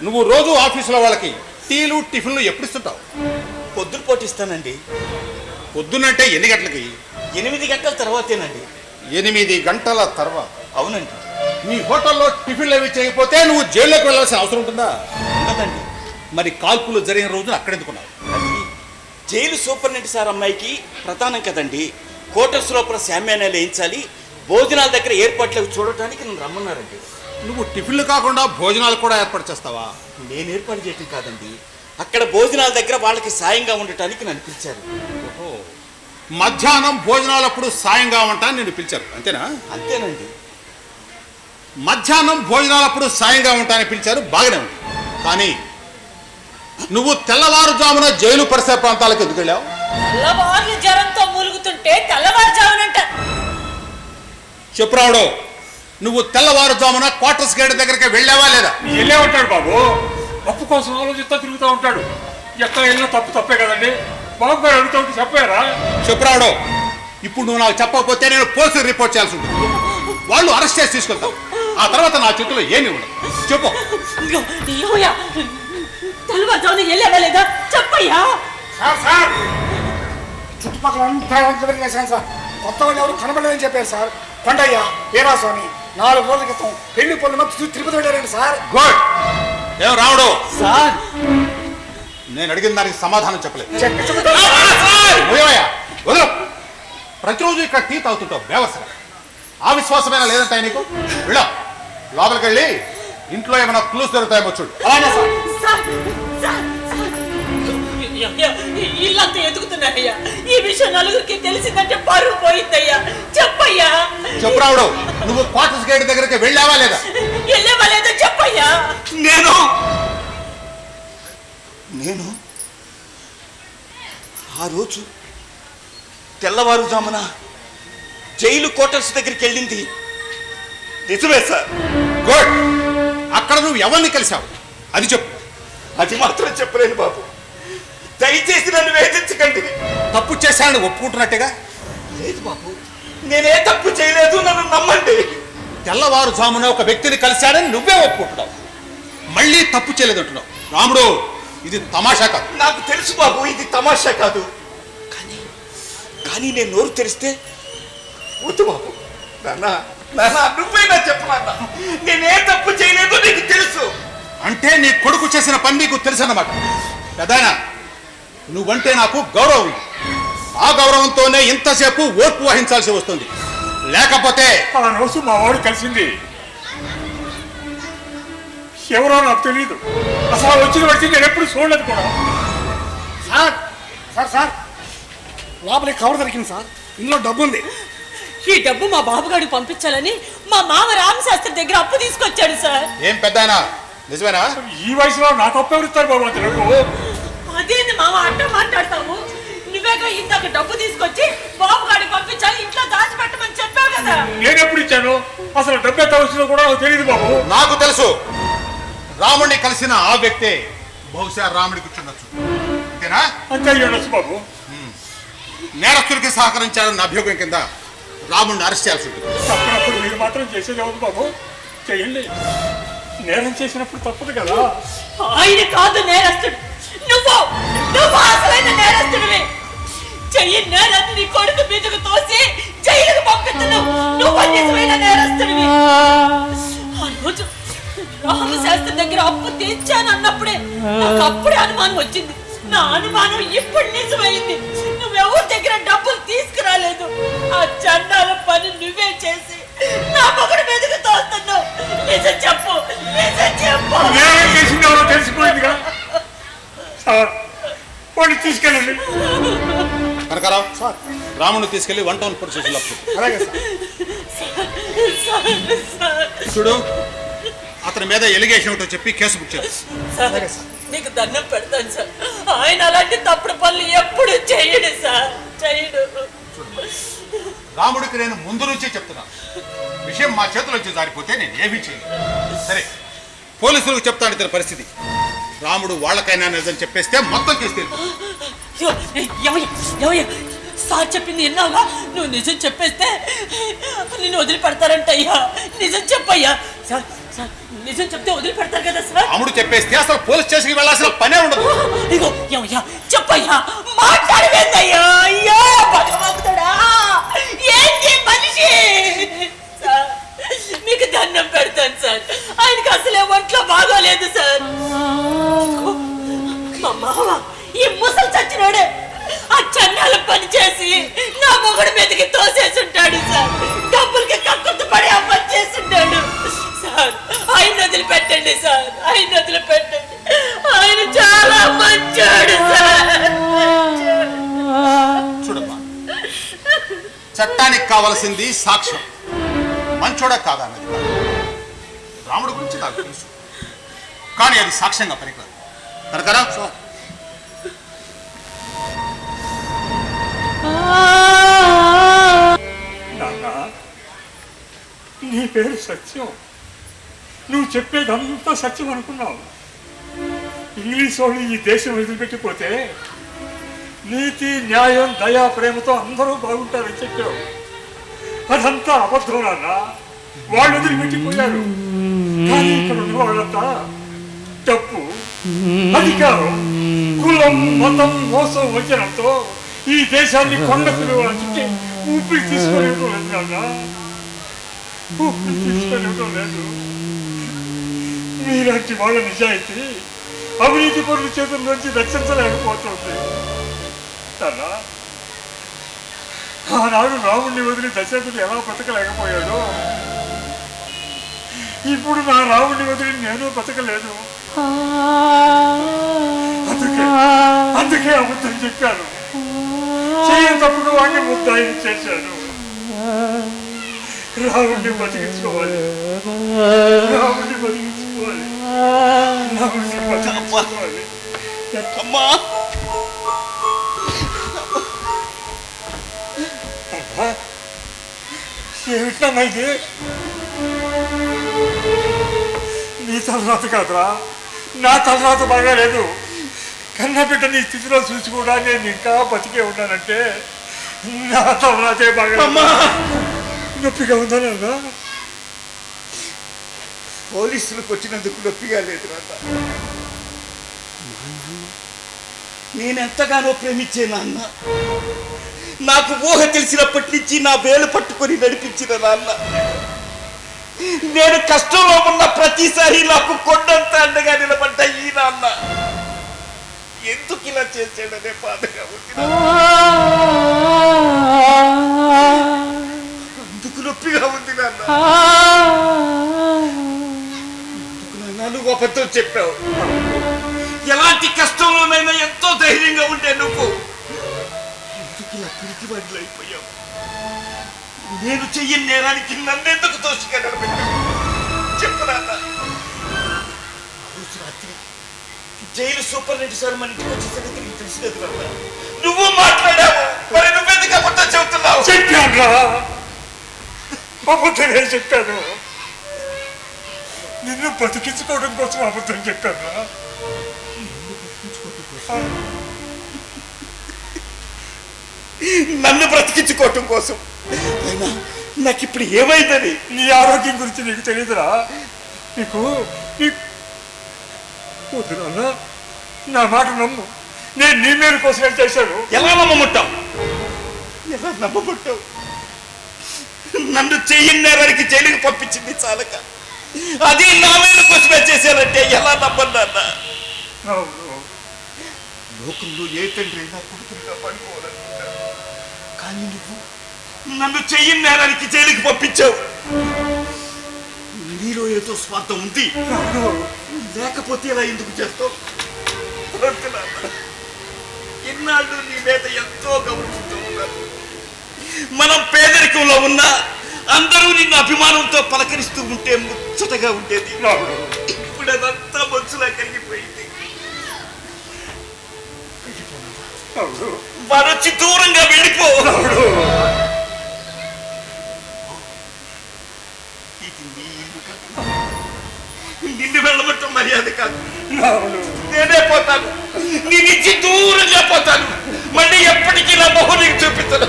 F: నువ్వు రోజు ఆఫీసులో వాళ్ళకి టీలు టిఫిన్లు ఎప్పుడు ఇస్తుంటావు?
D: పొద్దున పోటీస్తానండి.
F: పొద్దున్నంటే ఎన్ని గంటలకి?
D: 8 గంటల తర్వాతేనండి.
F: 8 గంటల తర్వాత.
D: అవునండి.
F: నీ హోటల్లో టిఫిన్లు అవి చేయకపోతే నువ్వు జైల్లోకి వెళ్ళాల్సిన అవసరం ఉంటుందా?
D: ఉండదండి.
F: మరి కాల్పులు జరిగిన రోజున అక్కడెందుకున్నావు?
D: అది జైలు సూపరింటెండెంట్ సార్ అమ్మాయికి ప్రధానం కదండి. క్వార్టర్స్ లోపల శామ్యానాలు వేయించాలి, భోజనాల దగ్గర ఏర్పాట్లు అవి చూడటానికి నన్ను రమ్మన్నారండి.
F: నువ్వు టిఫిన్లు కాకుండా భోజనాలు కూడా ఏర్పాటు చేస్తావా?
D: నేను ఏర్పాటు చేయటం కాదండి, అక్కడ భోజనాల దగ్గర వాళ్ళకి సాయంగా ఉండటానికి నన్ను పిలిచారు.
F: ఓహో, మధ్యాహ్నం భోజనాలప్పుడు సాయంగా ఉంటాను నేను పిలిచారు, అంతేనా?
D: అంతేనండి.
F: మధ్యాహ్నం భోజనాలప్పుడు సాయంగా ఉంటానని పిలిచారు, బాగానే ఉంది. కానీ నువ్వు తెల్లవారుజామున జైలు పరిసర ప్రాంతాలకు ఎందుకు వెళ్ళావు?
C: తెల్లవార్లు జ్వరంతో మూలుగుతుంటే తెల్లవారుజామునంట.
F: చెప్పు రావుడు, నువ్వు తెల్లవారుజామున క్వార్టర్స్ గేట్ దగ్గరికి వెళ్ళావా లేదా?
A: వెళ్ళే ఉంటాడు బాబు, తప్పు కోసం ఆలోచిస్తా తిరుగుతూ ఉంటాడు. ఎక్కడ వెళ్ళినా తప్పు తప్పే కదండి. బాబు గారు అడుగుతూ ఉంటే చెప్పారా?
F: చెప్పు రావుడు, ఇప్పుడు నువ్వు నాకు చెప్పకపోతే నేను పోలీసులు రిపోర్ట్ చేయాల్సి ఉంటుంది. వాళ్ళు అరెస్ట్ చేసి తీసుకెళ్తావు. ఆ తర్వాత నా చేతిలో ఏమి ఉండదు. చెప్పు.
C: అయ్యోయ్యా, తెల్లవారుజామున వెళ్ళావా లేదా చెప్పయ్యా.
E: సార్ చుట్టుపక్కల అంతా ఎంక్వైరీ చేశాను సార్. కొత్త వాళ్ళు ఎవరు కనబడలేదని చెప్పారు సార్. కొండయ్య, వీరాస్వామి 4 రోజుల క్రితం పెళ్లి పనులు మొత్తం తిరుపతి వెళ్ళారండి సార్.
F: గుడ్. ఏం రావుడు,
D: సార్
F: నేను అడిగిన దానికి సమాధానం చెప్పలేదు.
E: చెప్పి
F: ఓయమయ్యా, వదలు. ప్రతిరోజు ఇక్కడ టీ తాగుతుంటావు బేవసగా. ఆ విశ్వాసమైనా లేదంటాయి నీకు? వెళ్ళా లోపలికి వెళ్ళి ఇంట్లో ఏమైనా క్లూస్ దొరుకుతాయేమో చూడు.
E: అలానే సార్.
C: Sir, sir, sir. అయ్యా, ఇల్లంతా ఎదుగుతున్నాయ్యా. ఈ విషయం నలుగురికి తెలిసిందంటే పరువు పోయిందయ్యా. చెప్పయ్యా.
F: చెప్పు రావుడు, నువ్వు క్వార్టర్స్ గేట్ దగ్గరికి వెళ్ళావా లేదా?
C: వెళ్ళావా లేదా చెప్పయ్యా.
D: నేను ఆ రోజు తెల్లవారుజామున జైలు క్వార్టర్స్ దగ్గరికి వెళ్ళింది నిజమే సార్.
F: గుడ్. అక్కడ నువ్వు ఎవరిని కలిసావు అది చెప్పు.
D: అది మాత్రం చెప్పలేను బాబు, దయచేసి నన్ను వేధించకండి.
F: తప్పు చేశానని ఒప్పుకుంటున్నట్టుగా?
D: లేదు బాబు, నేనే తప్పు చేయలేదు, నన్ను నమ్మండి.
F: తెల్లవారుజామున ఒక వ్యక్తిని కలిశాడని నువ్వే ఒప్పుకుంటున్నావు, మళ్ళీ తప్పు చేయలేదంటున్నావు. రాముడు, ఇది తమాషా కాదు.
D: నాకు తెలుసు బాబు, ఇది తమాషా కాదు. కానీ నేను నోరు తెరిస్తే వద్దు బాబు. నాన్న నువ్వైనా చెప్పు నాన్న, నేనే తప్పు చేయలేదు, నీకు తెలుసు.
F: అంటే నీ కొడుకు చేసిన పని నీకు తెలుసు అన్నమాట. పెదాయనా, నువ్వంటే నాకు గౌరవం ఉంది. ఆ గౌరవంతోనే ఇంతసేపు ఓర్పు వహించాల్సి వస్తుంది. లేకపోతే
A: ఆ రోజు మా వాడు కలిసింది ఎవరో నాకు తెలియదు. అసలు వచ్చిన వచ్చి నేను ఎప్పుడు చూడలేదు కూడా.
E: సార్ సార్ సార్ లోపలికి కవర్ దొరికింది సార్. ఇందులో డబ్బు ఉంది.
C: ఈ డబ్బు మా బాబుగాడికి పంపించాలని మా మామ రామశాస్త్రి దగ్గర అప్పు తీసుకొచ్చాడు సార్.
F: ఏం పెద్దాయనా, నిజమేనా?
A: ఈ వయసులో నాకు అప్పెవరిస్తారు బాబు అంత డబ్బు?
C: అదేంది మామ అట్ట మాట్లాడతావు? నువ్వేగా ఇంతక డబ్బు తీసుకొచ్చి బాబుగాడికి పంపించాలి, ఇంట్లో దాచిపెట్టమని చెప్పావు కదా.
A: నేను ఎప్పుడు ఇచ్చాను? అసలు డబ్బు ఎంత వచ్చిందో కూడా నాకు తెలియదు బాబు.
F: నాకు తెలుసు. రాముడిని కలిసిన ఆ వ్యక్తే బహుశా రాముడికి ఇచ్చుండొచ్చు. అంతేనా?
A: అంతే అయ్యుండొచ్చు బాబు.
F: నేరస్తుడికి సహకరించాడన్న అభియోగం కింద రాముడిని అరెస్ట్ చేయాల్సి ఉంటుంది.
A: తప్పునప్పుడు మీరు మాత్రం చేసేది ఎవరు బాబు? చెయ్యండి. నేరం చేసినప్పుడు తప్పదు కదా.
C: ఆయన కాదు నేరస్తుడు, నువ్వు నువ్వు అసలైన నేరస్తుడివి. చెయ్యి నేరాన్ని నీ కొడుకు మీదకు తోసి జైలుకు పంపిస్తున్నావు. నువ్వు నిజమైన నేరస్తుడివి. ఆ రోజు రామశాస్త్రి దగ్గర అప్పు తెచ్చాను అన్నప్పుడే నాకు అప్పుడే అనుమానం వచ్చింది. నా అనుమానం ఇప్పుడు నిజమైంది. నువ్వెవరి దగ్గర డబ్బులు తీసుకురాలేదు. ఆ చండాల పని నువ్వే చేసి నా మొగుడు మీదకు తోస్తున్నావు. నిజం చెప్పు, నిజం చెప్పు.
A: నేరం చేసింది ఎవరో తెలిసిపోయింది కదా సార్. వాడిని తీసుకెళ్ళండి.
F: కనకారావు, రాముడిని తీసుకెళ్లి 1 టౌన్ పోలీస్ స్టేషన్లో అప్పు.
E: అలాగే సార్.
F: చూడు, అతని మీద ఎలిగేషన్ ఒకటో చెప్పి కేసు బుక్ చేయాలి.
E: అలాగే సార్.
C: నీకు దండం పెడతాను సార్. ఆయన అలాంటి తప్పుడు పనులు ఎప్పుడు చేయడు సార్, చేయడు.
F: రాముడికి నేను ముందు నుంచే చెప్తున్నాను, విషయం మా చేతులోంచి జారిపోతే నేను ఏమీ చేయను. సరే, పోలీసులకు చెప్తాను ఇతని పరిస్థితి. రాముడు వాళ్ళకైనా నిజం చెప్పేస్తే మొత్తం కేసు తెలుసు.
C: ఏమయ్య సార్ చెప్పింది విన్నావా? నువ్వు నిజం చెప్పేస్తే నిన్ను వదిలిపెడతారంటయ్యా. నిజం చెప్పయ్యా. సార్ సార్ నిజం చెప్తే వదిలిపెడతారు కదా సార్.
F: రాముడు చెప్పేస్తే అసలు పోలీస్ స్టేషన్కి వెళ్ళాల్సిన పనే ఉండదు.
C: ఇగో ఏమయ్యా చెప్పయ్యా. మాట్లాడవేందయ్యా. అయ్యో భగవంతుడా ఏంటి మనిషి. సార్ మీకు దండం పెడతాను సార్. ఆయనకి అసలే ఒంట్లో బాగోలేదు సార్. మా మామ ఈ ముసలు చచ్చినోడే ఆ చన్నాల పని చేసి నా మొగుడు మీదకి తోసేసి ఉంటాడు సార్. డబ్బులకి కక్కుతు పడి ఆ పని చేస్తుంటాడు సార్. ఆయన వదిలిపెట్టండి సార్. ఆయన వదిలిపెట్టండి. ఆయన చాలా మంచోడు సార్.
F: చూడమ్మా, చట్టానికి కావలసింది సాక్ష్యం. మంచోడా కాదా అన్నది కాదు. రాముడి గురించి నాకు తెలుసు, కానీ అది సాక్ష్యంగా పనికిరాదు. కనుకరా
A: నాన్న, నీ పేరు సత్యం. నువ్వు చెప్పేదంతా సత్యం అనుకున్నావు. ఇంగ్లీష్ వాళ్ళు ఈ దేశం వదిలిపెట్టిపోతే నీతి, న్యాయం, దయా, ప్రేమతో అందరూ బాగుంటారని చెప్పావు. అదంతా అబద్ధం నాన్న. వాళ్ళు వదిలిపెట్టిపోయారు. కానీ ఇక్కడ ఉన్న వాళ్ళంతా డబ్బు, అధికారం, కులం, మతం, మోసం, వచనంతో ఈ దేశాన్ని కొండ పిలువాలంటే ఊపిరి తీసుకొని లేదు నాన్న. ఊపిరి తీసుకొని లేదు. మీలాంటి వాళ్ళ నిజాయితీ అవినీతి పనుల చేతుల నుంచి రక్షించలేకపోతుంది నాన్న. ఆనాడు రాముడిని వదిలి దశరథుడు ఎలా బ్రతకలేకపోయాడో ఇప్పుడు నా రాముడిని వదిలి నేను బ్రతకలేదు. అందుకే అబద్ధం చెప్పాను. చేయటప్పుడు వాడిని ముద్దాయి చేశాను. రాముడిని బతికించుకోవాలి. రాముడిని బతికించుకోవాలి. రాముడిని బతికించుకోవాలి.
D: అమ్మా
A: ఏమిటన్నా ఇది? నీ తలరాత కాదురా, నా తలరాత బాగాలేదు. కన్న బిడ్డ నీ స్థితిలో చూసి కూడా నేను ఇంకా బతికే ఉన్నానంటే నా తలరాతే బాగా నొప్పిగా ఉందన్నా.
D: పోలీసులకు వచ్చినందుకు నొప్పిగా లేదు నాన్న. నేనెంతగానో ప్రేమించే నాన్న. నాకు ఊహ తెలిసినప్పటి నుంచి నా వేలు పట్టుకొని నడిపించిన నాన్న. నేను కష్టంలో ఉన్న ప్రతిసారి నాకు కొండంత అండగా నిలబడ్డ ఈ నాన్న ఎందుకు ఇలా చేశాడనే బాధగా ఉంది. అందుకు నొప్పిగా ఉంది నాన్న. నువ్వు అబద్ధం చెప్పావు. ఎలాంటి కష్టంలోనైనా ఎంతో ధైర్యంగా ఉంటే నువ్వు ఎందుకు ఇలా పిరికి అయిపోయావు? నేను చెయ్యని నేరానికి నన్నెందుకు దోషిగా నిలబెట్టావు చెప్పు నాన్న. రోజు రాత్రి జైలు సూపరింటెండెంట్ సార్ మన ఇంటికి వచ్చేసరికి నీకు తెలిసినది నాన్న. నువ్వు మాట్లాడావు, మరి నువ్వెందుకు అబద్ధం చెబుతున్నావు?
A: చెప్పాను, అబద్ధమే చెప్పాను. నిన్ను బతికించుకోవడం కోసం అబద్ధం చెప్పాను.
D: నన్ను బ్రతికించుకోవటం కోసం. అయినా నాకు ఇప్పుడు ఏమైందని?
A: నీ ఆరోగ్యం గురించి నీకు తెలియదురా? నీకు వద్దు నాన్న, నా మాట నమ్ము. నేను నీ మేలు కోసమే చేశాను.
D: ఎలా నమ్మమంటావు? ఎలా నమ్మమంటావు? నన్ను చెయ్యని నేరానికి జైలుకి పంపించింది చాలక అది నా మేలు కోసమే చేశానంటే ఎలా నమ్మన్నా? లోకంలో ఏ తండ్రి అయినా కొడుకుగా పడిపోవాలనుకుంటారు, కానీ నువ్వు నన్ను చెయ్యని నేరానికి జైలుకి పంపించావు. నీలో ఏదో స్వార్థం ఉంది, లేకపోతే ఇలా ఎందుకు చేస్తావు? ఇన్నాళ్ళు నీ మీద ఎంతో గౌరవంతో ఉన్నారు. మనం పేదరికంలో ఉన్నా అందరూ నిన్ను అభిమానంతో పలకరిస్తూ ఉంటే ముచ్చటగా ఉండేది. ఇప్పుడు అదంతా మంచులా కరిగిపోయింది. మరొచ్చి దూరంగా వెళ్ళిపో. నిన్ను వెళ్ళబట్టం మర్యాద కాదు. నేనే పోతాను, నీ నుంచి దూరంగా పోతాను. మళ్ళీ ఎప్పటికీ నా మొహం నీకు చూపించను.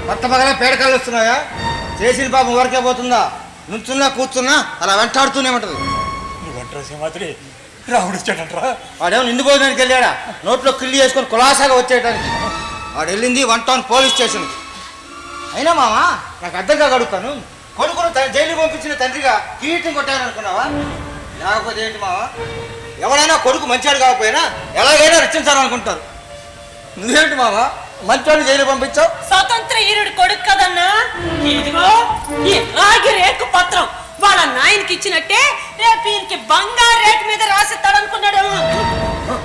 B: కొత్త పగల పేడకాలు వస్తున్నాయా? చేసిన పాపం ఊరికే పోతుందా? నుంచున్నా కూర్చున్నా అలా వెంటాడుతూనే ఉంటది.
A: నువ్వంటారా సింహాద్రి, రాముడు వచ్చాడంటరా?
B: వాడేమో నిండు భోజనానికి వెళ్ళాడా? నోట్లో కిల్లి చేసుకొని కులాసాగా వచ్చేయడానికి. వాడు వెళ్ళింది 1 టౌన్ పోలీస్ స్టేషన్కి. అయినా మావా నాకు అర్థం కాక అడుగుతాను, కొడుకును జైలు పంపించిన తండ్రిగా కిరీటం కొట్టాననుకున్నావా? లేకపోతే ఏంటి మావా, ఎవరైనా కొడుకు మంచివాడు కాకపోయినా ఎలాగైనా రక్షించాలనుకుంటారు. నువ్వేంటి మావా మంచివాడిని జైలు పంపించావు?
C: స్వతంత్ర ఈరుడు కొడుకు కదన్నా. ఇదిగో ఈ రాగి రేకు పత్రం వాళ్ళ నాయనకి ఇచ్చినట్టే రేపు ఈయనకి బంగారు రేటు మీద రాసిస్తాడనుకున్నాడేమో.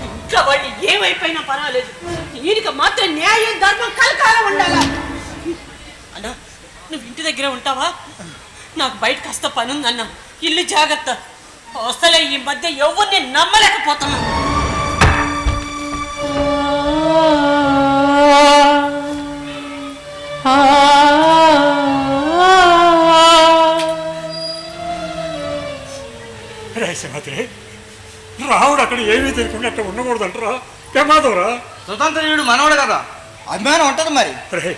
C: ఇంకా వాళ్ళు ఏమైపోయినా పర్వాలేదు, ఈయనకి మాత్రం న్యాయం ధర్మం కలకాలం ఉండాలా. అన్నా నువ్వు ఇంటి దగ్గర ఉంటావా? నాకు బయట కాస్త పని ఉందన్నా, ఇల్లు జాగ్రత్త. అసలే ఈ మధ్య ఎవరిని నమ్మలేకపోతున్నా.
A: సింహాద్రి, రాముడు అక్కడ ఏమీ తెలియకుండా అక్కడ ఉండకూడదంటరా? ప్రమాదవరా?
B: స్వతంత్రుడు మనవాడు కదా, అభిమానం ఉంటుంది మరి.
A: రే,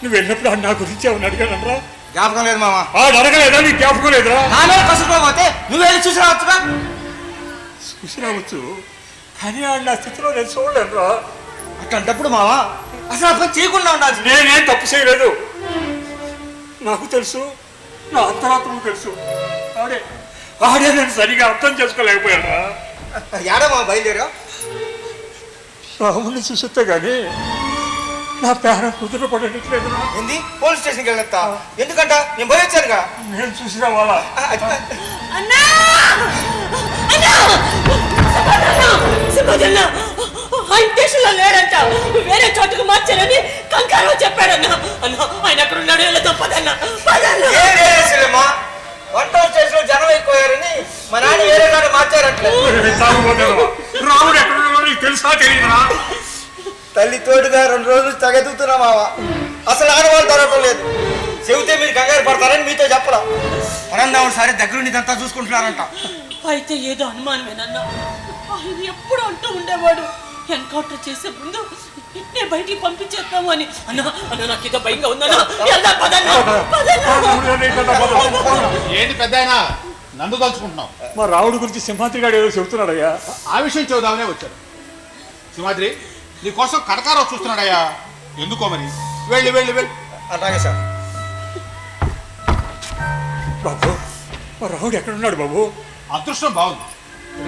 A: నువ్వు వెళ్ళినప్పుడు నా గురించి ఏమన్నా అడిగాడనరా?
B: జ్ఞాపకం లేదు మామ.
A: అడగలేదా? నీకు జ్ఞాపకం లేదురా?
B: నా మీద కసుకుపోతే నువ్వు వెళ్ళి చూసి రావచ్చుగా.
A: చూసి రావచ్చు, కానీ నా స్థితిలో నేను చూడలేనురా.
B: అట్లాంటప్పుడు మామ అసలు ఆ పని చేయకుండా ఉండాలి.
A: నేనేం తప్పు చేయలేదు, నాకు తెలుసు, నా అంతరాత్మకు తెలుసు. ఆడే నేను సరిగా అర్థం చేసుకోలేకపోయారా?
B: ఏడా మా బయలుదేరా?
A: రాముడిని చూసితే కానీ నా పేర కుదుట పడట్లేదు.
B: ఏంది పోలీస్ స్టేషన్కి వెళ్ళొస్తా? ఎందుకంట నేను పోయొచ్చానుగా.
A: నేను చూసినా వాళ్ళ
C: లేడంట, వేరే చోటుకు మార్చారని కంకారం చెప్పాడన్నా. అన్నా ఆయన ఎక్కడ ఉన్నాడు? ఎలా తప్పదన్నా.
B: 1 టౌన్ స్టేషన్ జనం ఎక్కువయ్యారని మా నాన్న వేరే కాడ మార్చారట్లే.
A: రాముడు ఎక్కడ ఉన్నాడో నీకు తెలుసా తెలియదురా?
B: తల్లి తోడుగా 2 రోజులు తగెదుగుతున్నా మావ. అసలు ఆడవాళ్ళు దొరకడం లేదు. చెబితే మీరు కంగారు పడతారని మీతో చెప్పరా? అనందావుడు సరే దగ్గరుండి ఇదంతా చూసుకుంటున్నారంట.
C: అయితే ఏదో అనుమానమేనన్నా. ఆయన ఎప్పుడు అంటూ ఉండేవాడు, ఎన్కౌంటర్ చేసే ముందు నేను బయటికి పంపించేస్తాము అని. అన్నా అన్న నాకు ఏదో భయంగా ఉందన్నా.
F: ఏంటి పెద్ద ఆయన నన్ను తలుచుకుంటున్నావు?
A: మా రాముడి గురించి సింహాద్రి గారు ఏదో చెబుతున్నాడయ్యా.
F: ఆ విషయం చెబుదామనే వచ్చాడు. సింహాద్రి నీ కోసం కనకారావు చూస్తున్నాడయ్యా. ఎందుకో మరి. వెళ్ళి వెళ్ళి వెళ్ళి.
B: అలాగే సార్.
A: బాబు, మా రాముడు ఎక్కడున్నాడు బాబు?
F: అదృష్టం బాగుంది.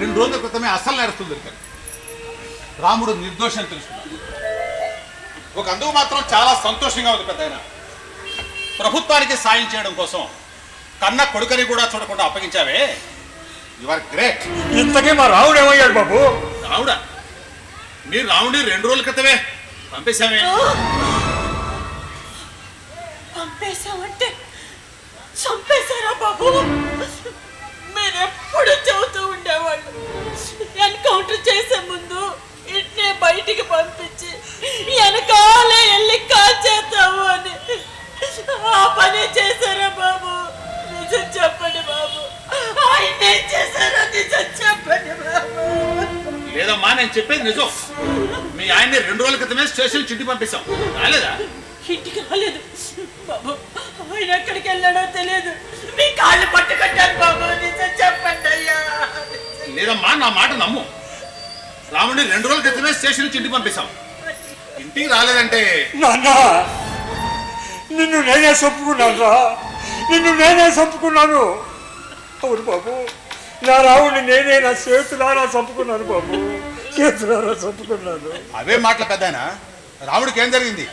F: 2 రోజుల క్రితమే అసలు నేరస్తులు దొరికారు. రాముడు నిర్దోషం తెలుసుకున్నాడు. ఒక అందుకు మాత్రం చాలా సంతోషంగా ఉంది పెద్ద ఆయన. ప్రభుత్వానికి సాయం చేయడం కోసం కన్న కొడుకని కూడా చూడకుండా అప్పగించావే. You are great.
A: ఇంతకీ మా రాముడు ఏమయ్యాడు బాబు?
F: రావుడా, మీ రాముడి 2 రోజుల క్రితమే పంపేశామే.
C: పంపేశామంటే చంపేశారా బాబు? మీరెప్పుడు చెబుతూ ఉండేవాళ్ళు ఎన్కౌంటర్ చేసే ముందు ఇంటినే బయటికి పంపించి వెనకాలే వెళ్ళి కాల్ చేస్తాము అని. ఆ పని చేశారా బాబు? నిజం చెప్పండి బాబు, ఆయన ఏం చేశారో నిజం చెప్పండి బాబు.
F: లేదమ్మా, నేను చెప్పేది నిజం. మీ ఆయన్ని 2 రోజుల క్రితమే స్టేషన్ చుట్టి పంపిస్తాం. రాలేదా?
C: ఇంటికి రాలేదు బాబు. ఆయన ఎక్కడికి వెళ్ళాడో తెలియదు. మీ కాళ్ళు పట్టుకుంటారు బాబు, నిజం చెప్పండి అయ్యా.
F: లేదమ్మా, నా మాట నమ్ము. రాముడిని 2 రోజుల క్రితమే స్టేషన్ చుట్టి పంపిస్తాం. ఇంటికి రాలేదంటే
A: నాన్న, నిన్ను నేనే చంపుకున్నాను రా. నిన్ను నేనే చంపుకున్నాను. అవును బాబు, నా రావుడిని నేనే నా చేతులారా చంపుకున్నాను బాబు. చేతులారా చంపుకున్నాను.
F: అవే మాటలు పెద్దాయన. రాముడికి ఏం జరిగింది?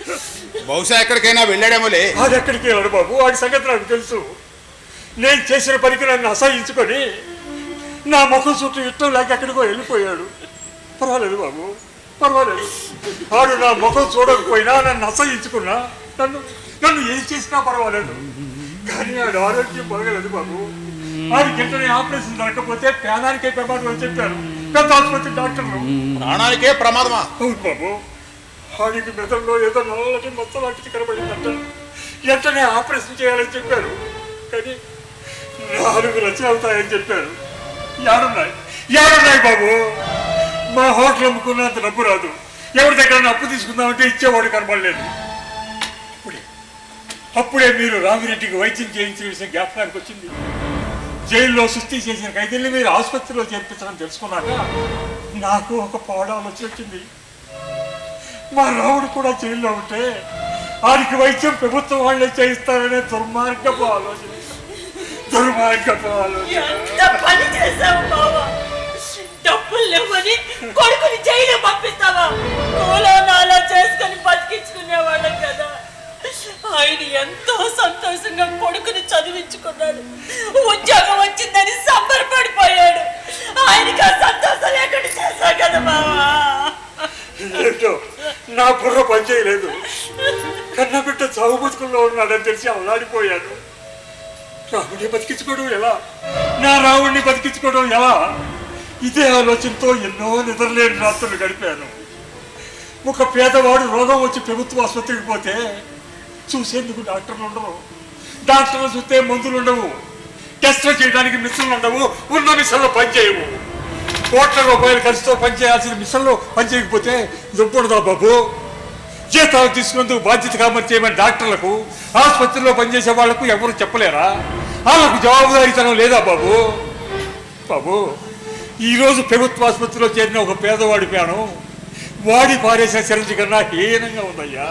F: బహుశా ఎక్కడికైనా వెళ్ళాడేమోలే.
A: అది ఎక్కడికి వెళ్ళాడు బాబు? వాడి సంగతి నాకు తెలుసు. నేను చేసిన పనికి నన్ను అసహించుకొని నా ముఖం చుట్టూ యుద్ధం లేక ఎక్కడికో వెళ్ళిపోయాడు. పర్వాలేదు బాబు, పర్వాలేదు. వాడు నా ముఖం చూడకపోయినా, నన్ను అసహించుకున్నా, నన్ను ఏం చేసినా పర్వాలేదు. కానీ వాడు ఆరోగ్యం బాగలేదు బాబు. ఆడికి వెంటనే ఆపరేషన్ జరగకపోతే ప్రాణానికే ప్రమాదం అని చెప్పారు పెద్ద ఆసుపత్రి డాక్టర్లు.
F: ప్రాణానికే ప్రమాదమా?
A: అవును బాబు, ఆడికి మెదడులో ఏదో నల్లటి మొత్తం లాంటిది కనబడిందంట. వెంటనే ఆపరేషన్ చేయాలని చెప్పారు. కానీ 4 లక్షలు అవుతాయని చెప్పారు. ఏడున్నాయి బాబు. మా హోటల్ అమ్ముకున్నంత డబ్బు రాదు. ఎవరి దగ్గర అప్పు తీసుకుందామంటే ఇచ్చేవాడు కనబడలేదు. అప్పుడే మీరు రామిరెడ్డికి వైద్యం చేయించిన విషయం జ్ఞాపకానికి వచ్చింది. జైల్లో సుస్థి చేసిన ఖైదీల్ని మీరు ఆసుపత్రిలో చేర్పించడం తెలుసుకున్నాక నాకు ఒక ఆలోచన వచ్చింది. మా రాముడు కూడా జైల్లో ఉంటే ఆడికి వైద్యం ప్రభుత్వం వాళ్ళే చేయిస్తారనే దుర్మార్గపు ఆలోచన.
C: ఎంత పని చేశావు బావా? డబ్బులు లేవని కొడుకుని జైలు పంపిస్తావా? కోలో నాలా చేసుకొని బతికించుకునేవాళ్ళం కదా. ఆయన ఎంతో సంతోషంగా కొడుకుని చదివించుకున్నాడు. ఉద్యోగం వచ్చిందని సంబరపడిపోయాడు. ఆయనకి ఆ సంతోషం లేకుండా చేశా కదా బావా.
A: ఏంటో నా బుర్ర పనిచేయలేదు. కన్నబిడ్డ చావు బతుకుల్లో ఉన్నాడని తెలిసి అల్లాడిపోయాను. రాముడిని బతికించుకోవడం ఎలా, నా రాముడిని బతికించుకోవడం ఎలా, ఇదే ఆలోచనతో ఎన్నో నిద్రలేని రాత్రులు గడిపాను. ఒక పేదవాడు రోగం వచ్చి ప్రభుత్వ ఆసుపత్రికి పోతే చూసేందుకు డాక్టర్లు ఉండవు. డాక్టర్లు చూస్తే మందులు ఉండవు. టెస్టులు చేయడానికి మిషన్లు ఉండవు. ఉన్న మిషన్లో పనిచేయవు. కోట్ల రూపాయల ఖర్చుతో పనిచేయాల్సిన మిషన్లో పనిచేయకపోతే దుబ్బుడదా బాబు? జీతాలు తీసుకున్నందుకు బాధ్యతగా మరి చేయమని డాక్టర్లకు, ఆసుపత్రిలో పనిచేసే వాళ్లకు ఎవరు చెప్పలేరా? వాళ్ళకు జవాబుదారీతనం లేదా బాబు? బాబు, ఈరోజు ప్రభుత్వ ఆసుపత్రిలో చేరిన ఒక పేదవాడి ప్రాణం వాడి పారేసిన సిరంజి కన్నా హీనంగా ఉందయ్యా.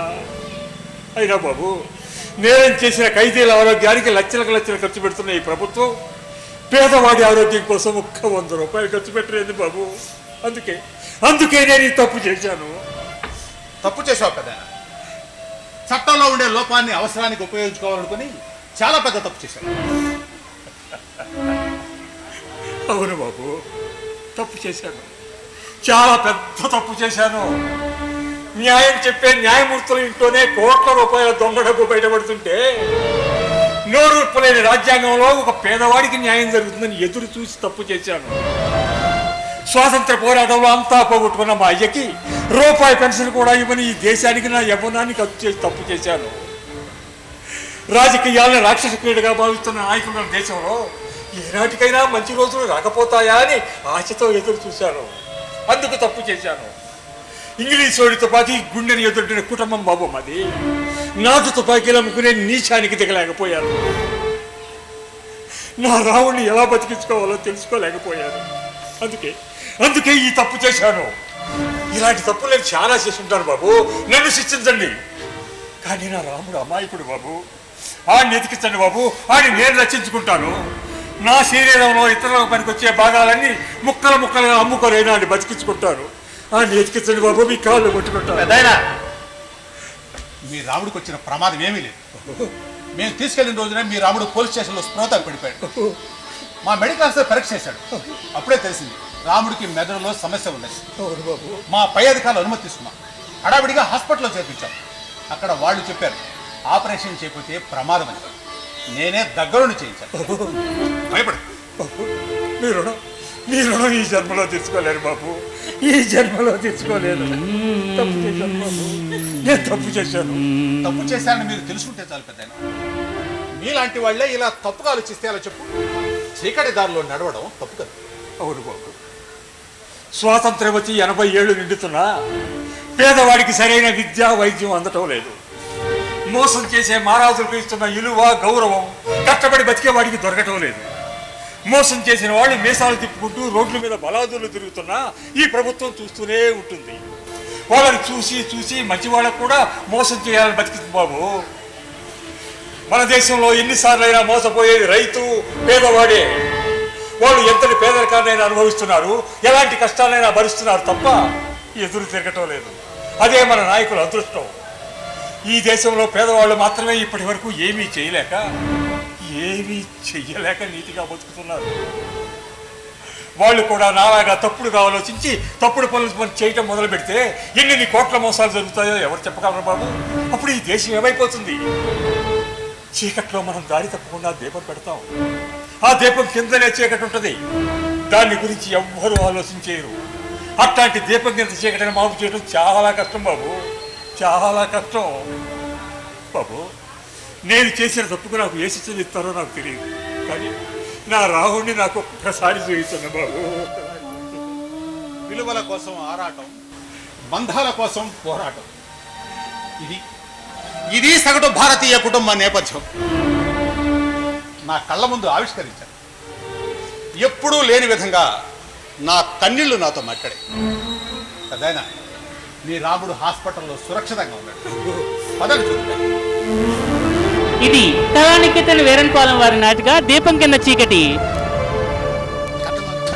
A: అయినా బాబు, నేరం చేసిన ఖైదీల ఆరోగ్యానికి లక్షలకు ఖర్చు పెడుతున్న ఈ ప్రభుత్వం పేదవాడి ఆరోగ్యం కోసం ఒక్క 100 రూపాయలు ఖర్చు పెట్టలేదు బాబు. అందుకే నేను ఈ తప్పు చేశాను.
F: తప్పు చేసావు కదా. చట్టంలో ఉండే లోపాన్ని అవసరానికి ఉపయోగించుకోవాలనుకుని చాలా పెద్ద తప్పు చేశాను.
A: అవును బాబు, తప్పు చేశాను. చాలా పెద్ద తప్పు చేశాను. న్యాయం చెప్పే న్యాయమూర్తుల ఇంట్లోనే కోట్ల రూపాయల దొంగ డబ్బు బయటపడుతుంటే నోరుప్పలేని రాజ్యాంగంలో ఒక పేదవాడికి న్యాయం జరుగుతుందని ఎదురు చూసి తప్పు చేశాను. స్వాతంత్ర పోరాటంలో అంతా పోగొట్టుకున్న మా అయ్యకి రూపాయి పెన్షన్ కూడా ఇవ్వని ఈ దేశానికి నా యవ్వనాన్ని ఖర్చు చేసి తప్పు చేశాను. రాజకీయాలను రాక్షస క్రీడగా భావిస్తున్న నాయకుల దేశంలో ఏనాటికైనా మంచి రోజులు రాకపోతాయా అని ఆశతో ఎదురు చూశాను. అందుకు తప్పు చేశాను. ఇంగ్లీష్ వాడి తుపాకీ గుండెని ఎదుర్కొన్న కుటుంబం బాబు మాది. నాటు తుపాకీలు అమ్ముకునే నీచానికి దిగలేకపోయాను. నా రావుణ్ణి ఎలా బతికించుకోవాలో తెలుసుకోలేకపోయాను. అందుకే ఈ తప్పు చేశాను. ఇలాంటి తప్పులు నేను చాలా చేస్తుంటాను బాబు, నన్ను శిక్షించండి. కానీ నా రాముడు అమాయకుడు బాబు, ఆడిని ఎతికించండి బాబు, ఆడిని నేను రక్షించుకుంటాను. నా శరీరంలో ఇతరులకు పనికొచ్చే భాగాలన్నీ ముక్కలుగా అమ్ముకోలేనా అని బతికించుకుంటాను. ఆడిని ఎతికించండి బాబు, మీ కాళ్ళు కొట్టుకుంటాను.
F: పెద్దాయనా, మీ రాముడికి వచ్చిన ప్రమాదం ఏమీ లేదు. మేము తీసుకెళ్లిన రోజున మీ రాముడు పోలీస్ స్టేషన్లో స్పృహతకు పడిపోయాడు. మా మెడికల్ ఆఫీసర్ పరీక్ష చేశాడు. అప్పుడే తెలిసింది రాముడికి మెదడులో సమస్య ఉన్నది. మా పై అధికారులు అనుమతి తీసుకున్నాం. హడావిడిగా హాస్పిటల్లో చేర్పించాం. అక్కడ వాళ్ళు చెప్పారు ఆపరేషన్ చేయకపోతే ప్రమాదం అని. నేనే దగ్గరుండి చేయించాను. భయపడు.
A: మీ రుణం ఈ జన్మలో తీర్చుకోలేరు బాబు, ఈ జన్మలో తీర్చుకోలేరు. తప్పు చేశాను బాబు, నేను తప్పు చేశాను.
F: తప్పు చేశానని మీరు తెలుసుకుంటే చాలు పెద్దాయన. మీలాంటి వాళ్ళే ఇలా తప్పుగా ఆలోచిస్తే అలా చెప్పు. చీకటి దారిలో నడవడం తప్పు కదా.
A: అవును బాబు, స్వాతంత్ర్యం వచ్చి 80 ఏళ్ళు నిండుతున్నా పేదవాడికి సరైన విద్య వైద్యం అందటం లేదు. మోసం చేసే మహారాజులకు ఇస్తున్న విలువ గౌరవం కష్టపడి బతికేవాడికి దొరకటం లేదు. మోసం చేసిన వాళ్ళు మీసాలు తిప్పుకుంటూ రోడ్ల మీద బలాదులు తిరుగుతున్నా ఈ ప్రభుత్వం చూస్తూనే ఉంటుంది. వాళ్ళని చూసి మంచి వాళ్ళకు కూడా మోసం చేయాలని బతికింది బాబు. మన దేశంలో ఎన్నిసార్లైనా మోసపోయేది రైతు, పేదవాడే. వాళ్ళు ఎంతటి పేదరికాన్నైనా అనుభవిస్తున్నారు, ఎలాంటి కష్టాలైనా భరిస్తున్నారు తప్ప ఎదురు తిరగటం లేదు. అదే మన నాయకుల అదృష్టం. ఈ దేశంలో పేదవాళ్ళు మాత్రమే ఇప్పటి వరకు ఏమీ చెయ్యలేక నీతిగా బతుకుతున్నారు. వాళ్ళు కూడా నాలాగా తప్పుడుగా ఆలోచించి తప్పుడు పనులు చేయటం మొదలు పెడితే ఎన్ని కోట్ల మోసాలు జరుగుతాయో ఎవరు చెప్పగలరు బాబు? అప్పుడు ఈ దేశం ఏమైపోతుంది? చీకట్లో మనం దారి తప్పకుండా దీపం పెడతాం. ఆ దీపం కిందనే చీకటి ఉంటుంది. దాని గురించి ఎవ్వరూ ఆలోచించేరు. అట్లాంటి దీపం కింద చీకటిని మాపు చేయడం చాలా కష్టం బాబు, చాలా కష్టం బాబు. నేను చేసిన తప్పుకు నాకు ఏ శిక్ష ఇస్తారో నాకు తెలియదు, కానీ నా రాహుడిని నాకు ఒక్కసారి చూపించండి బాబు.
F: విలువల కోసం ఆరాటం, బంధాల కోసం పోరాటం, ఇది సగటు భారతీయ కుటుంబ నేపథ్యం. నా కళ్ళ ముందు ఆవిష్కరించాను. ఎప్పుడూ లేని విధంగా నా కన్నీళ్లు నాతో మాట్లాడే. కదైనా నీ రాముడు హాస్పిటల్లో సురక్షితంగా ఉన్నాడు. పదండి చూద్దాం.
H: ఇది కళానికేతన్ వీరన్పాలెం వారి నాటిక దీపం కింద చీకటి.